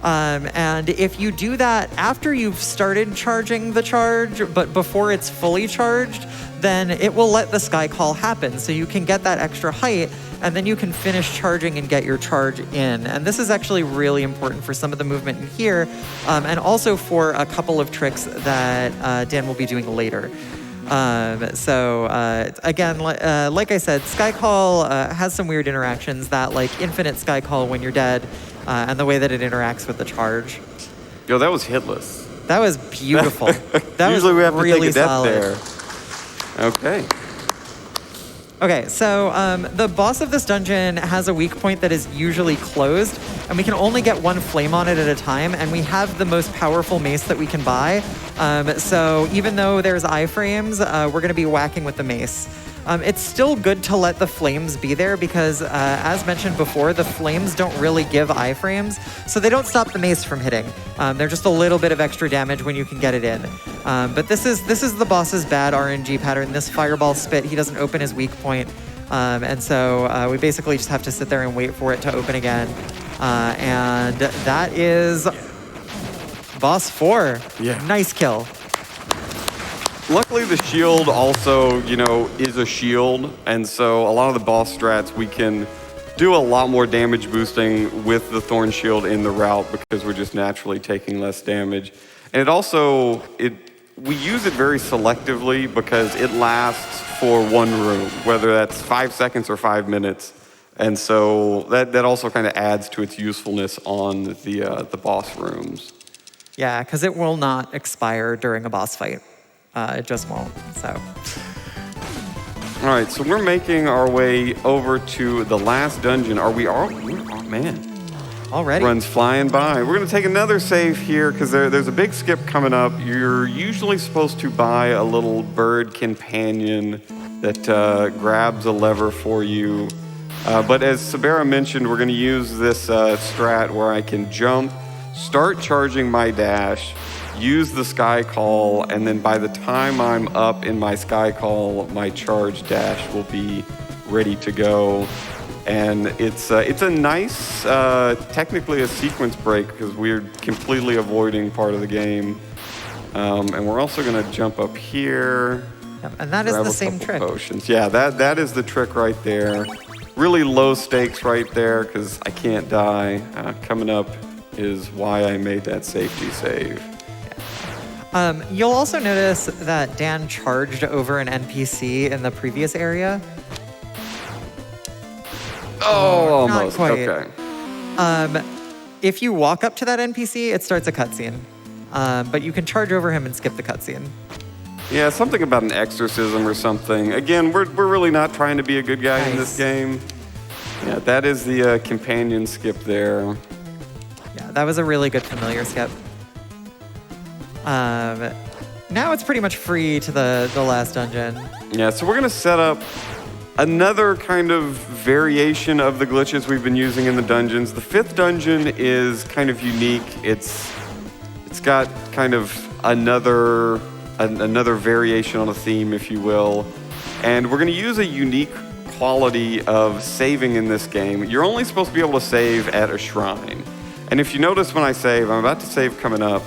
And if you do that after you've started charging the charge, but before it's fully charged, then it will let the sky call happen. So you can get that extra height, and then you can finish charging and get your charge in. And this is actually really important for some of the movement in here, and also for a couple of tricks that Dan will be doing later. Again, like I said, Skycall has some weird interactions, that like infinite Skycall when you're dead, and the way that it interacts with the charge. Yo, that was hitless. That was beautiful. That Usually was we have to really take a death solid. there. Okay. Okay, so the boss of this dungeon has a weak point that is usually closed, and we can only get one flame on it at a time, and we have the most powerful mace that we can buy. So even though there's iframes, we're going to be whacking with the mace. It's still good to let the flames be there because, as mentioned before, the flames don't really give iframes, so they don't stop the mace from hitting. They're just a little bit of extra damage when you can get it in. But this is the boss's bad RNG pattern. This fireball spit, he doesn't open his weak point, and so we basically just have to sit there and wait for it to open again. And that is boss 4. Yeah. Nice kill. Luckily, the shield also, is a shield, and so a lot of the boss strats, we can do a lot more damage boosting with the Thorn Shield in the route because we're just naturally taking less damage. And it also, we use it very selectively because it lasts for one room, whether that's 5 seconds or 5 minutes. And so that also kind of adds to its usefulness on the boss rooms. Yeah, because it will not expire during a boss fight. It just won't, so. All right, so we're making our way over to the last dungeon. Oh, man. Already? Runs flying by. We're going to take another save here because there's a big skip coming up. You're usually supposed to buy a little bird companion that grabs a lever for you. But as Sabera mentioned, we're going to use this strat where I can jump, start charging my dash, use the sky call, and then by the time I'm up in my sky call, my charge dash will be ready to go. And it's a nice, technically a sequence break because we're completely avoiding part of the game. And we're also going to jump up here. Yep, and that is the same trick. Potions. Yeah, that is the trick right there. Really low stakes right there because I can't die. Coming up is why I made that safety save. You'll also notice that Dan charged over an NPC in the previous area. Oh, almost. Not quite. Okay. if you walk up to that NPC, it starts a cutscene. But you can charge over him and skip the cutscene. Yeah, something about an exorcism or something. Again, we're really not trying to be a good guy in this game. Yeah, that is the companion skip there. Yeah, that was a really good familiar skip. Now it's pretty much free to the last dungeon. Yeah, so we're gonna set up another kind of variation of the glitches we've been using in the dungeons. The 5th dungeon is kind of unique. It's got kind of another variation on a theme, if you will. And we're gonna use a unique quality of saving in this game. You're only supposed to be able to save at a shrine. And if you notice when I save, I'm about to save coming up,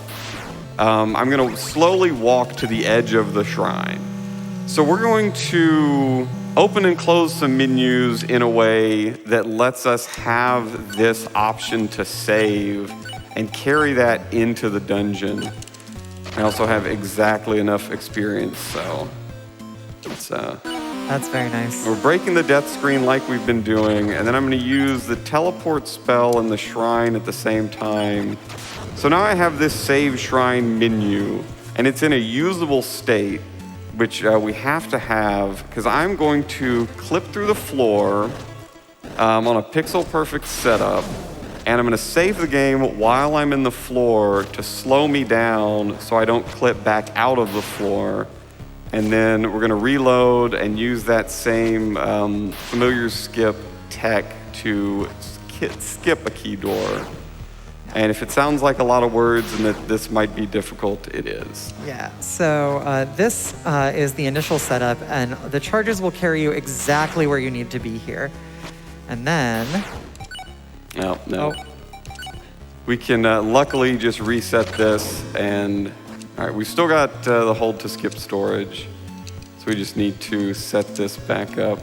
I'm gonna slowly walk to the edge of the shrine. So we're going to open and close some menus in a way that lets us have this option to save and carry that into the dungeon. I also have exactly enough experience, so it's That's very nice. we're breaking the death screen like we've been doing, and then I'm going to use the teleport spell and the shrine at the same time. So now I have this save shrine menu, and it's in a usable state, which we have to have, because I'm going to clip through the floor on a pixel perfect setup, and I'm going to save the game while I'm in the floor to slow me down so I don't clip back out of the floor. And then we're going to reload and use that same familiar skip tech to skip a key door. And if it sounds like a lot of words and that this might be difficult, it is. Yeah, so this is the initial setup, and the charges will carry you exactly where you need to be here. And then... No. We can luckily just reset this, and all right, we've still got the hold to skip storage, so we just need to set this back up.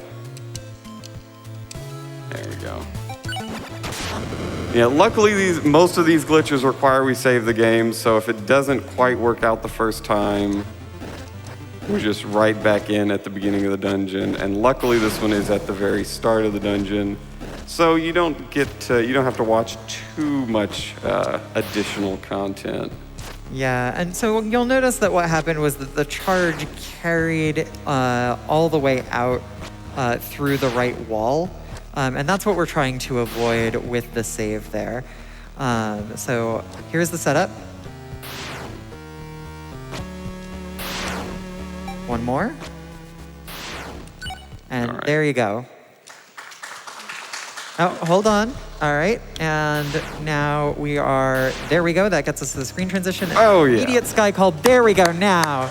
There we go. Yeah, luckily most of these glitches require we save the game, so if it doesn't quite work out the first time, we're just right back in at the beginning of the dungeon, and luckily this one is at the very start of the dungeon. So you don't have to watch too much additional content. Yeah, and so you'll notice that what happened was that the charge carried all the way out through the right wall. And that's what we're trying to avoid with the save there. So here's the setup. One more. And All right. there you go. Oh, hold on. All right. And now we are, there we go. That gets us to the screen transition. Oh, yeah. Immediate sky call. There we go now.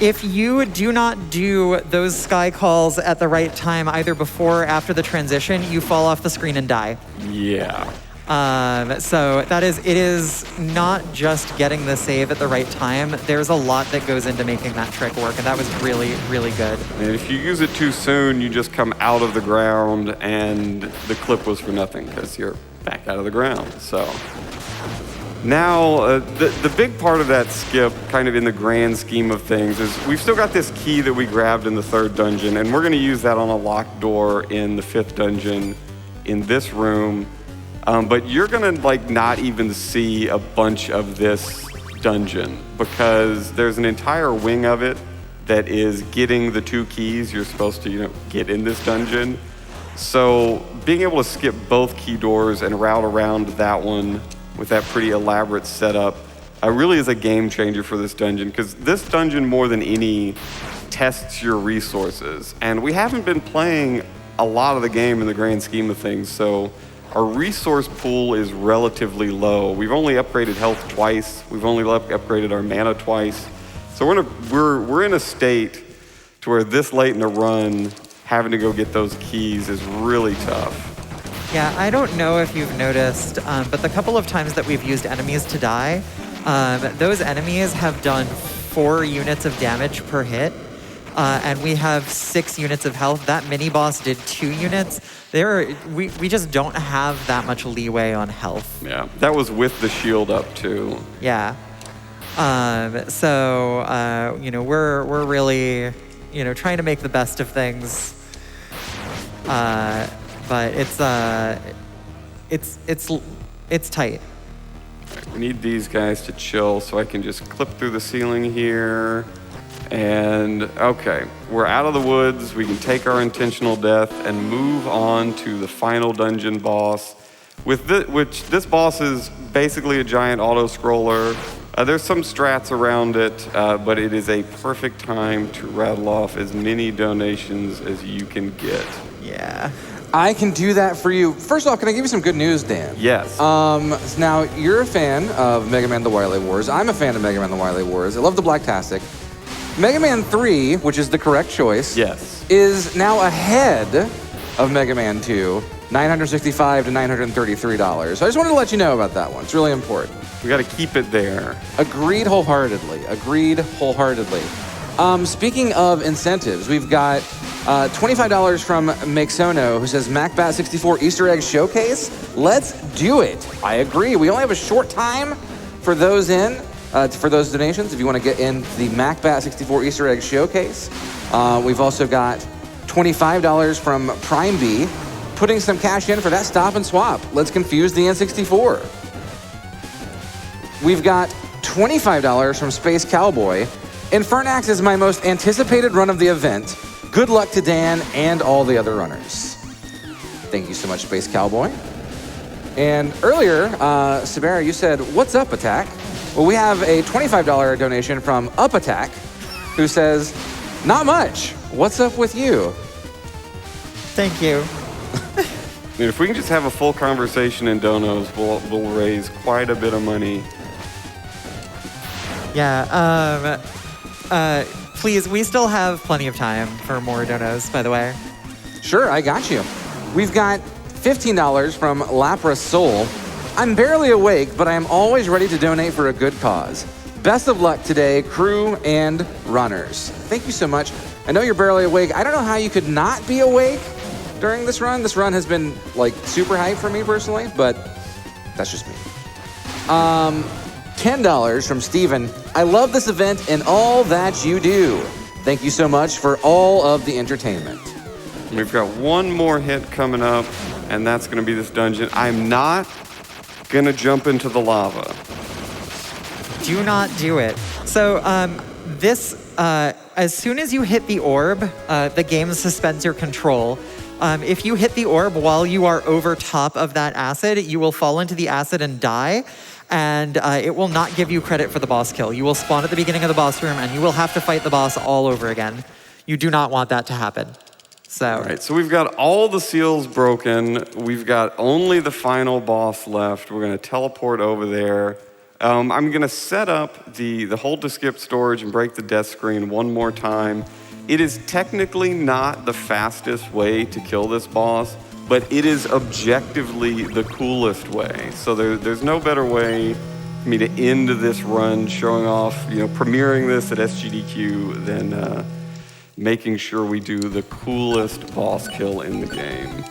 If you do not do those sky calls at the right time, either before or after the transition, you fall off the screen and die. Yeah. So it is not just getting the save at the right time. There's a lot that goes into making that trick work, and that was really, really good. And if you use it too soon, you just come out of the ground, and the clip was for nothing because you're back out of the ground. So now the big part of that skip, kind of in the grand scheme of things, is we've still got this key that we grabbed in the 3rd dungeon, and we're going to use that on a locked door in the 5th dungeon in this room. But you're gonna not even see a bunch of this dungeon because there's an entire wing of it that is getting the 2 keys you're supposed to get in this dungeon. So being able to skip both key doors and route around that one with that pretty elaborate setup really is a game changer for this dungeon, because this dungeon more than any tests your resources. And we haven't been playing a lot of the game in the grand scheme of things, so our resource pool is relatively low. We've only upgraded health twice. We've only upgraded our mana twice. So we're in a state to where this late in the run, having to go get those keys is really tough. Yeah, I don't know if you've noticed, but the couple of times that we've used enemies to die, those enemies have done 4 units of damage per hit. And we have 6 units of health. That mini boss did 2 units. We just don't have that much leeway on health. Yeah, that was with the shield up too. Yeah. We're really, trying to make the best of things. But it's tight. We need these guys to chill so I can just clip through the ceiling here. And okay, we're out of the woods. We can take our intentional death and move on to the final dungeon boss. Which this boss is basically a giant auto-scroller. There's some strats around it, but it is a perfect time to rattle off as many donations as you can get. Yeah. I can do that for you. First off, can I give you some good news, Dan? Yes. Now, you're a fan of Mega Man The Wily Wars. I'm a fan of Mega Man The Wily Wars. I love the Blacktastic. Mega Man 3, which is the correct choice, Yes. is now ahead of Mega Man 2, $965 to $933. So I just wanted to let you know about that one. It's really important. We got to keep it there. Agreed wholeheartedly. Speaking of incentives, we've got $25 from Mixono, who says MacBat64 Easter Egg Showcase. Let's do it. I agree. We only have a short time for those for those donations. If you want to get in the MacBat64 Easter Egg Showcase, we've also got $25 from Prime B, putting some cash in for that stop and swap. Let's confuse the N64. We've got $25 from Space Cowboy. Infernax is my most anticipated run of the event. Good luck to Dan and all the other runners. Thank you so much, Space Cowboy. And earlier, Sabera, you said, what's up, Attack? Well, we have a $25 donation from Up Attack, who says, not much. What's up with you? Thank you. I mean, if we can just have a full conversation in donos, we'll raise quite a bit of money. Yeah, please, we still have plenty of time for more donos, by the way. Sure, I got you. We've got $15 from Lapras Soul. I'm barely awake, but I am always ready to donate for a good cause. Best of luck today, crew and runners. Thank you so much. I know you're barely awake. I don't know how you could not be awake during this run. This run has been like super hype for me personally, but that's just me. $10 from Steven. I love this event and all that you do. Thank you so much for all of the entertainment. We've got one more hit coming up, and that's going to be this dungeon. I'm not going to jump into the lava. Do not do it. So as soon as you hit the orb, the game suspends your control. If you hit the orb while you are over top of that acid, you will fall into the acid and die. And it will not give you credit for the boss kill. You will spawn at the beginning of the boss room, and you will have to fight the boss all over again. You do not want that to happen. So. All right, so we've got all the seals broken. We've got only the final boss left. We're going to teleport over there. I'm going to set up the hold to skip storage and break the death screen one more time. It is technically not the fastest way to kill this boss, but it is objectively the coolest way. So there's no better way for me to end this run showing off, premiering this at SGDQ than making sure we do the coolest boss kill in the game.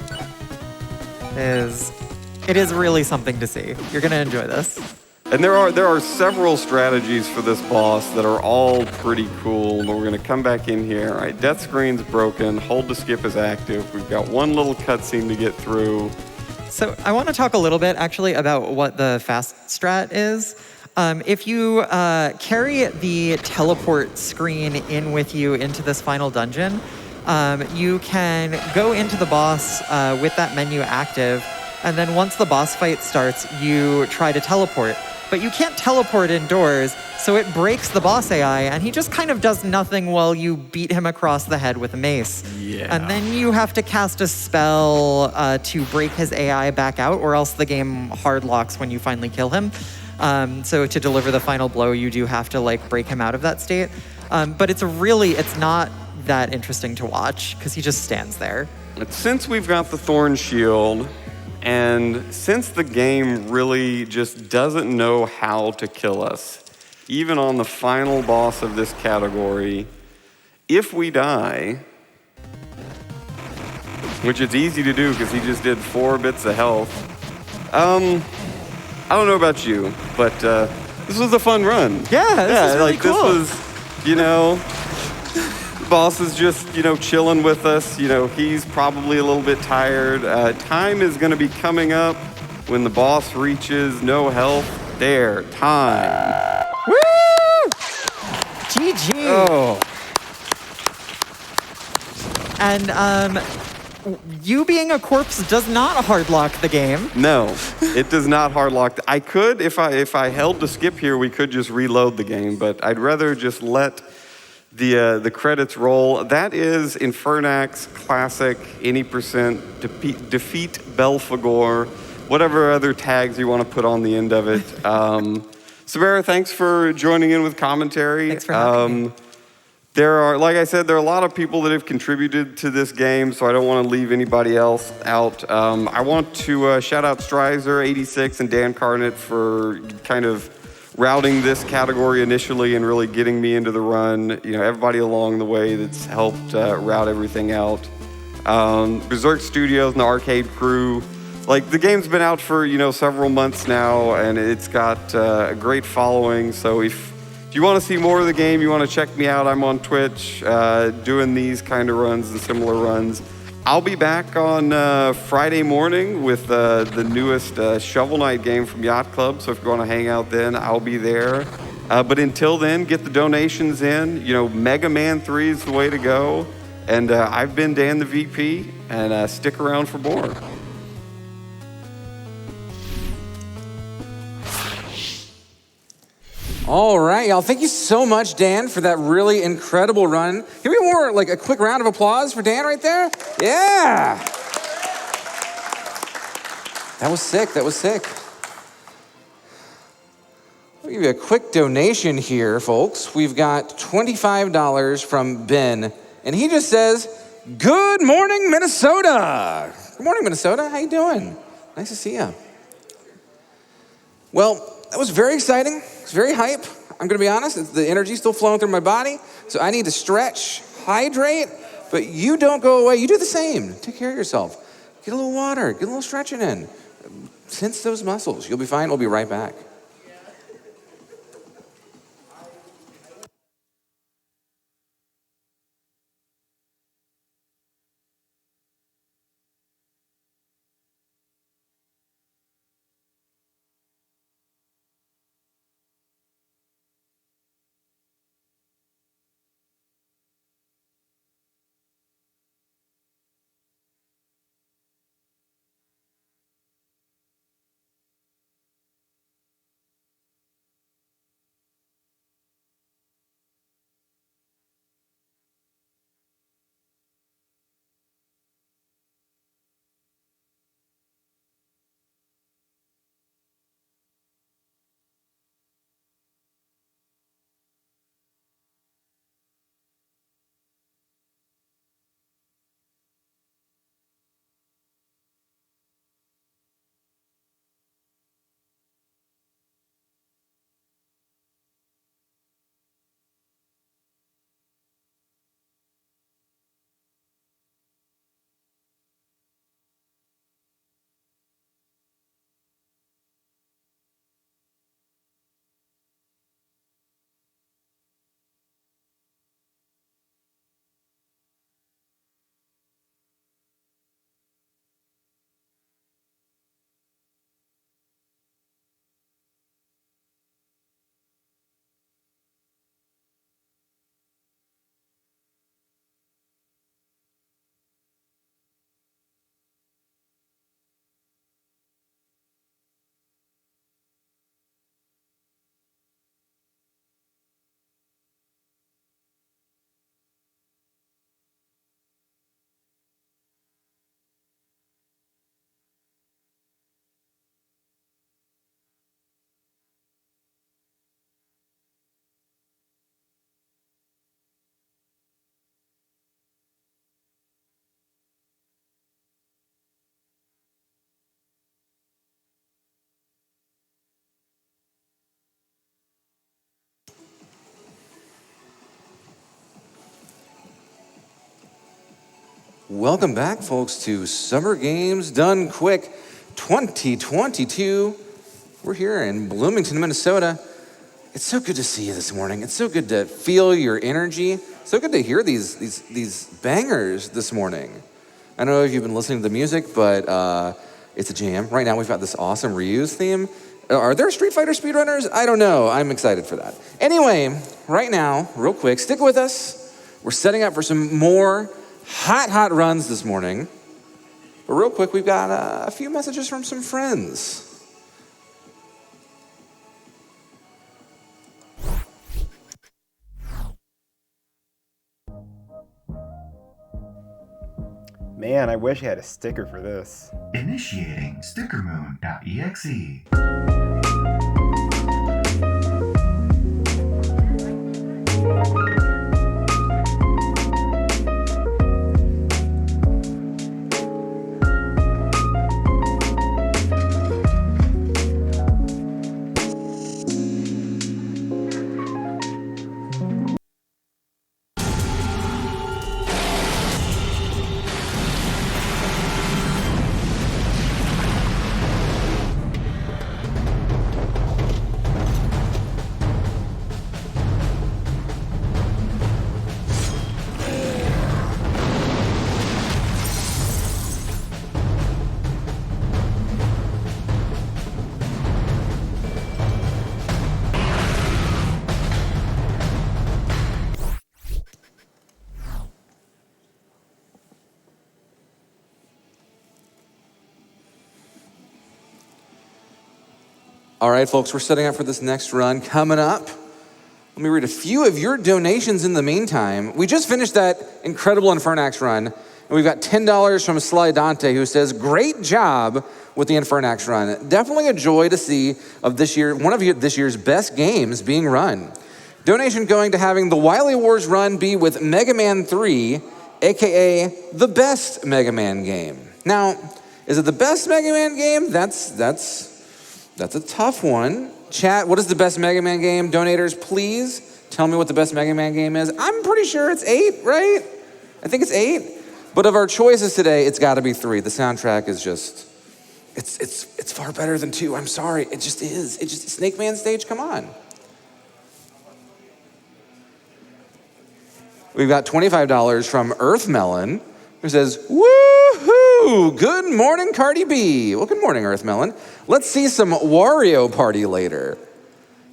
It is really something to see. You're going to enjoy this. And there are several strategies for this boss that are all pretty cool. But we're going to come back in here. All right, death screen's broken. Hold to skip is active. We've got one little cutscene to get through. So I want to talk a little bit actually about what the fast strat is. If you carry the teleport screen in with you into this final dungeon, you can go into the boss with that menu active, and then once the boss fight starts, you try to teleport. But you can't teleport indoors, so it breaks the boss AI, and he just kind of does nothing while you beat him across the head with a mace. Yeah. And then you have to cast a spell to break his AI back out, or else the game hard locks when you finally kill him. So to deliver the final blow, you do have to break him out of that state. But it's not that interesting to watch because he just stands there. But since we've got the Thorn Shield, and since the game really just doesn't know how to kill us, even on the final boss of this category, if we die, which is easy to do because he just did 4 bits of health, I don't know about you, but this was a fun run. Yeah, this is really cool. This was, boss is just, chilling with us. He's probably a little bit tired. Time is going to be coming up When the boss reaches no health, there, time. Woo! GG. Oh. And you being a corpse does not hard lock the game. No, it does not hard lock. I could, if I held to skip here, we could just reload the game, but I'd rather just let the credits roll. That is Infernax Classic, any percent, defeat Belphegor, whatever other tags you want to put on the end of it. Sabera, thanks for joining in with commentary. Thanks for having me. Like I said, there are a lot of people that have contributed to this game, so I don't want to leave anybody else out. I want to shout out Strizer86 and Dan Carnett for kind of routing this category initially and really getting me into the run. You know, everybody along the way that's helped route everything out. Berserk Studios and the arcade crew. Like, the game's been out for, several months now, and it's got a great following. So if you want to see more of the game, you want to check me out, I'm on Twitch doing these kind of runs and similar runs. I'll be back on Friday morning with the newest Shovel Knight game from Yacht Club. So if you want to hang out then, I'll be there. But until then, get the donations in. Mega Man 3 is the way to go. And I've been DanTheVP, and stick around for more. All right, y'all. Thank you so much, Dan, for that really incredible run. Can we more like a quick round of applause for Dan right there? Yeah. That was sick. That was sick. I'll give you a quick donation here, folks. We've got $25 from Ben, and he just says, "Good morning, Minnesota." Good morning, Minnesota. How you doing? Nice to see you. Well, that was very exciting. It's very hype. I'm gonna be honest, the energy's still flowing through my body, so I need to stretch, hydrate, but you don't go away. You do the same. Take care of yourself. Get a little water, get a little stretching in. Tense those muscles. You'll be fine. We'll be right back. Welcome back, folks, to Summer Games Done Quick 2022. We're here in Bloomington, Minnesota. It's so good to see you this morning. It's so good to feel your energy. So good to hear these bangers this morning. I don't know if you've been listening to the music, but It's a jam. Right now we've got this awesome reuse theme. Are there Street Fighter speedrunners? I don't know. I'm excited for that. Anyway, right now, real quick, stick with us. We're setting up for some more hot runs this morning. But real quick, we've got a few messages from some friends. Man, I wish I had a sticker for this. Initiating stickermoon.exe. All right, folks, we're setting up for this next run coming up. Let me read a few of your donations in the meantime. We just finished that incredible Infernax run, and we've got $10 from Sly Dante, who says, great job with the Infernax run. Definitely a joy to see of one of this year's best games being run. Donation going to having the Wily Wars run be with Mega Man 3, AKA the best Mega Man game. Now, is it the best Mega Man game? That's a tough one. Chat, what is the best Mega Man game? Donators, please tell me what the best Mega Man game is. I'm pretty sure it's 8, right? I think it's 8. But of our choices today, it's got to be 3. The soundtrack is just, it's far better than 2. I'm sorry, it just is. It's just Snake Man stage, come on. We've got $25 from Earth Melon, who says, woohoo, good morning, Cardi B. Well, good morning, Earth Melon. Let's see some Wario Party later.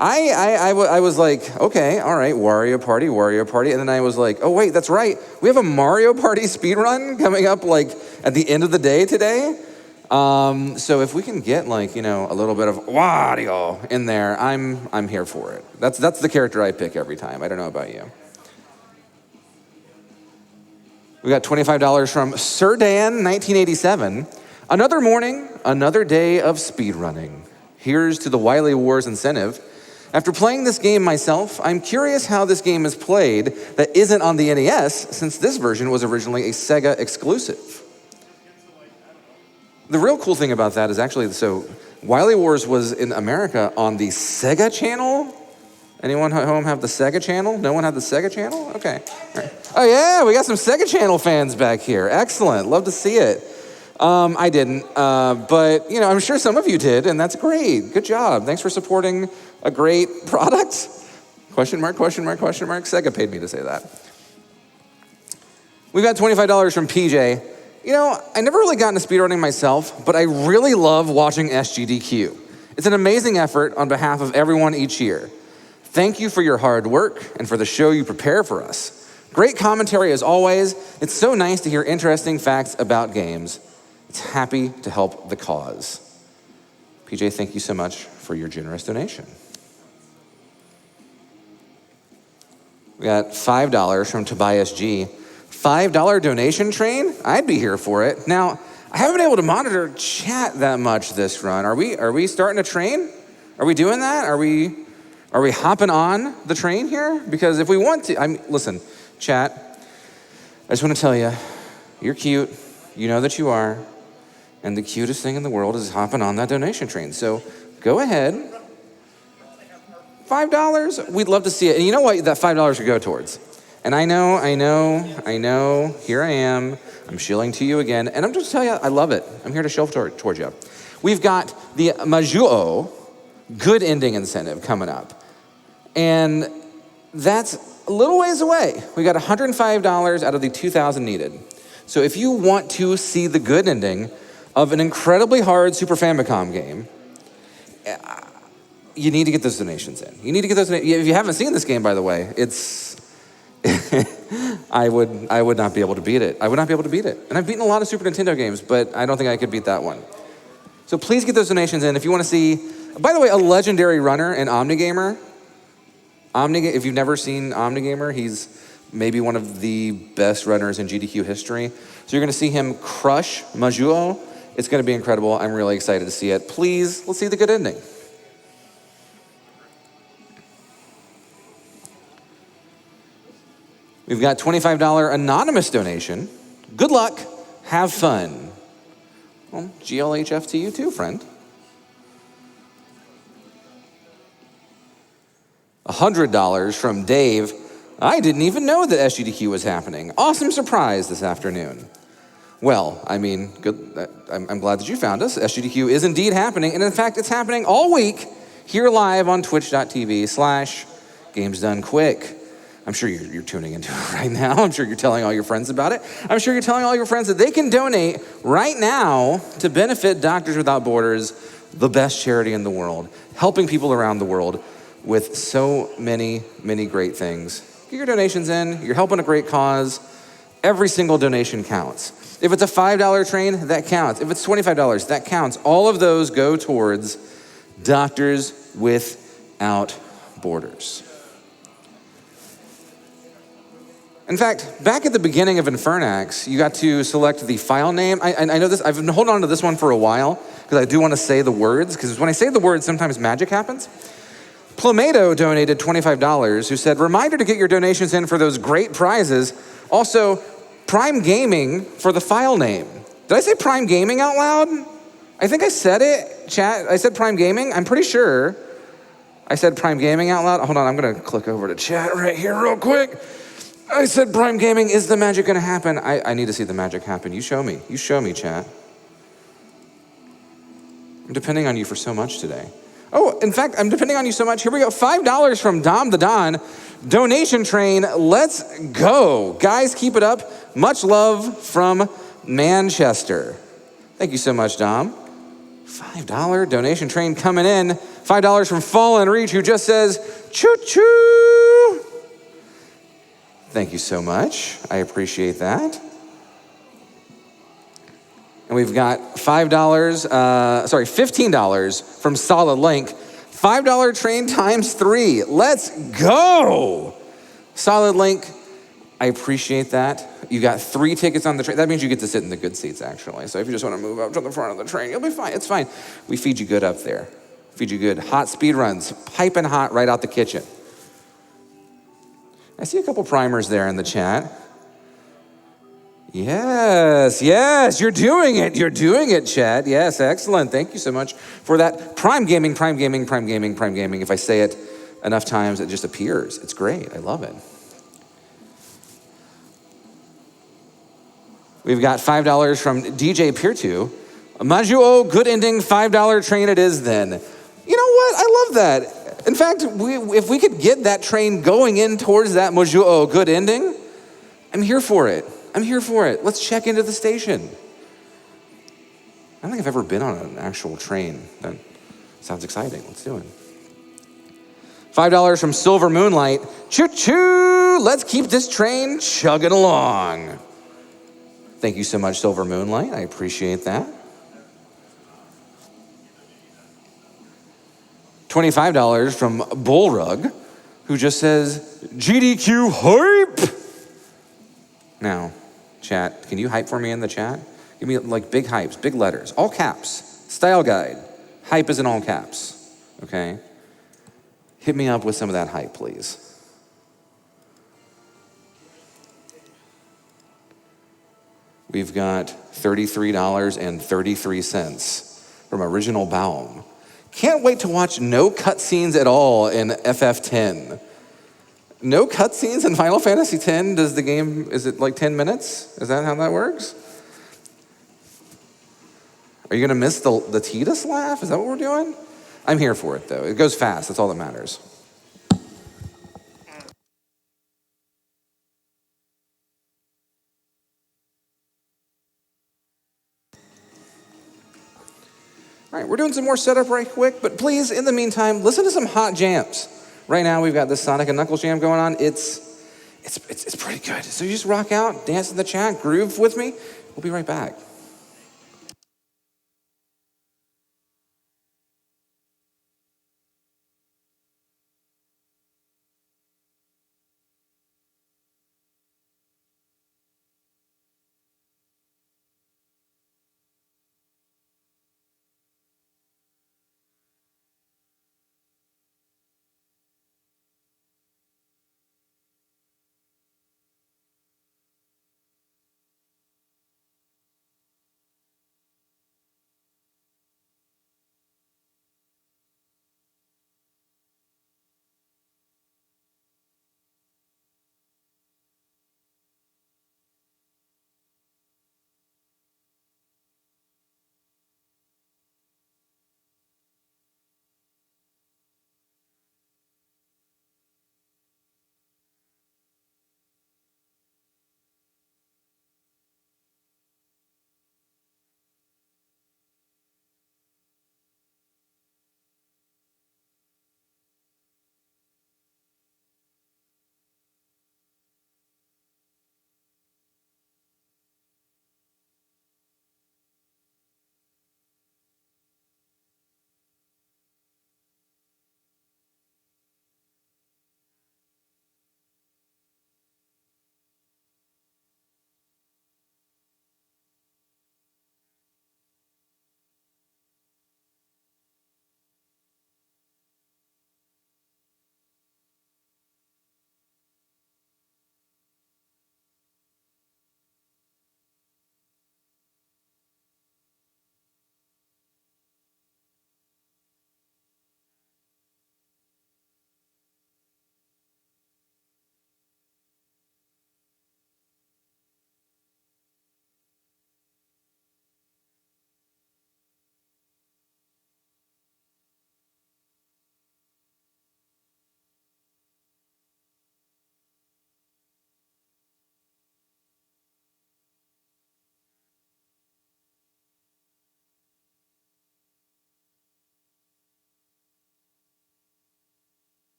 I was like, okay, all right, Wario Party. And then I was like, oh wait, that's right. We have a Mario Party speedrun coming up like at the end of the day today. So if we can get like, a little bit of Wario in there, I'm here for it. That's the character I pick every time. I don't know about you. We got $25 from Sir Dan 1987. Another morning, another day of speedrunning. Here's to the Wily Wars incentive. After playing this game myself, I'm curious how this game is played that isn't on the NES, since this version was originally a Sega exclusive. The real cool thing about that is actually, so Wily Wars was in America on the Sega channel. Anyone at home have the Sega channel? No one had the Sega channel? Okay. Right. Oh yeah, we got some Sega channel fans back here. Excellent, love to see it. I didn't, but I'm sure some of you did, and that's great. Good job. Thanks for supporting a great product. Question mark, question mark, question mark. Sega paid me to say that. We've got $25 from PJ. I never really got into speedrunning myself, but I really love watching SGDQ. It's an amazing effort on behalf of everyone each year. Thank you for your hard work and for the show you prepare for us. Great commentary as always. It's so nice to hear interesting facts about games. It's happy to help the cause. PJ, thank you so much for your generous donation. We got $5 from Tobias G. $5 donation train? I'd be here for it. Now, I haven't been able to monitor chat that much this run. Are we starting a train? Are we doing that? Are we hopping on the train here? Because if we want to, listen, chat, I just want to tell you, you're cute. You know that you are. And the cutest thing in the world is hopping on that donation train. So go ahead. $5, we'd love to see it. And you know what that $5 should go towards? And I know, here I am. I'm shilling to you again. And I'm just telling you, I love it. I'm here to shill towards you. We've got the Majuo good ending incentive coming up. And that's a little ways away. We got $105 out of the $2,000 needed. So if you want to see the good ending, of an incredibly hard Super Famicom game, you need to get those donations in. You need to get those. If you haven't seen this game, by the way, it's I would not be able to beat it. I would not be able to beat it. And I've beaten a lot of Super Nintendo games, but I don't think I could beat that one. So please get those donations in if you want to see. By the way, a legendary runner in OmniGamer. If you've never seen OmniGamer, he's maybe one of the best runners in GDQ history. So you're going to see him crush Majuo. It's going to be incredible. I'm really excited to see it. Please, let's see the good ending. We've got $25 anonymous donation. Good luck. Have fun. Well, GLHF to you too, friend. $100 from Dave. I didn't even know that SGDQ was happening. Awesome surprise this afternoon. Well, I mean, good. I'm glad that you found us. SGDQ is indeed happening, and in fact, it's happening all week here live on twitch.tv/GamesDoneQuick. I'm sure you're tuning into it right now. I'm sure you're telling all your friends about it. I'm sure you're telling all your friends that they can donate right now to benefit Doctors Without Borders, the best charity in the world, helping people around the world with so many, many great things. Get your donations in. You're helping a great cause. Every single donation counts. If it's a $5 train, that counts. If it's $25, that counts. All of those go towards Doctors Without Borders. In fact, back at the beginning of Infernax, you got to select the file name. I know this, I've been holding on to this one for a while because I do want to say the words, because when I say the words, sometimes magic happens. Plumato donated $25, who said, reminder to get your donations in for those great prizes. Also, Prime Gaming for the file name. Did I say Prime Gaming out loud? I think I said it, chat. I said Prime Gaming. I'm pretty sure I said Prime Gaming out loud. Hold on, I'm going to click over to chat right here real quick. I said Prime Gaming. Is the magic going to happen? I need to see the magic happen. You show me. You show me, chat. I'm depending on you for so much today. Oh, in fact, I'm depending on you so much. Here we go. $5 from Dom the Don. Donation train. Let's go. Guys, keep it up. Much love from Manchester. Thank you so much, Dom. $5 donation train coming in. $5 from Fallen Reach, who just says, choo-choo. Thank you so much. I appreciate that. And we've got $15 from Solid Link. $5 train times 3. Let's go. Solid Link, I appreciate that. You got 3 tickets on the train. That means you get to sit in the good seats, actually. So if you just want to move up to the front of the train, you'll be fine. It's fine. We feed you good up there. Feed you good. Hot speed runs, piping hot right out the kitchen. I see a couple primers there in the chat. Yes, you're doing it, chat. Yes, excellent. Thank you so much for that. Prime Gaming. If I say it enough times, it just appears. It's great. I love it. We've got $5 from DJ Peer2. Majuo, good ending, $5 train it is then. You know what? I love that. In fact, if we could get that train going in towards that Majuo good ending, I'm here for it. Let's check into the station. I don't think I've ever been on an actual train. That sounds exciting. Let's do it. $5 from Silver Moonlight. Choo-choo! Let's keep this train chugging along. Thank you so much, Silver Moonlight. I appreciate that. $25 from Bullrug, who just says, GDQ hype! Now, chat, can you hype for me in the chat? Give me like big hypes, big letters, all caps. Style guide, hype is in all caps, okay? Hit me up with some of that hype, please. We've got $33.33 from Original Baum. Can't wait to watch no cutscenes at all in FF10. No cutscenes in Final Fantasy X? Does the game, is it like 10 minutes? Is that how that works? Are you gonna miss the Tidus laugh? Is that what we're doing? I'm here for it though. It goes fast, that's all that matters. All right, we're doing some more setup right quick, but please, in the meantime, listen to some hot jams. Right now, we've got this Sonic and Knuckles jam going on. It's pretty good. So you just rock out, dance in the chat, groove with me. We'll be right back.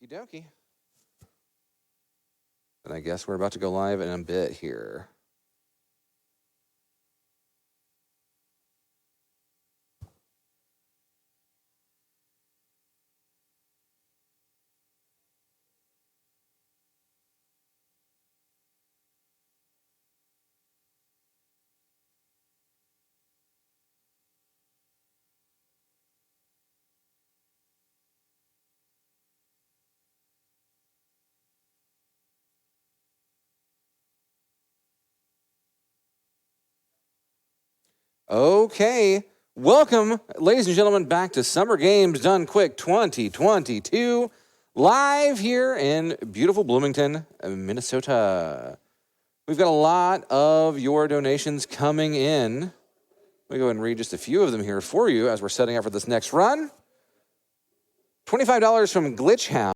Okie dokie. And I guess we're about to go live in a bit here. Okay, welcome, ladies and gentlemen, back to Summer Games Done Quick 2022, live here in beautiful Bloomington, Minnesota. We've got a lot of your donations coming in. Let me go ahead and read just a few of them here for you as we're setting up for this next run. $25 from Glitchhouse.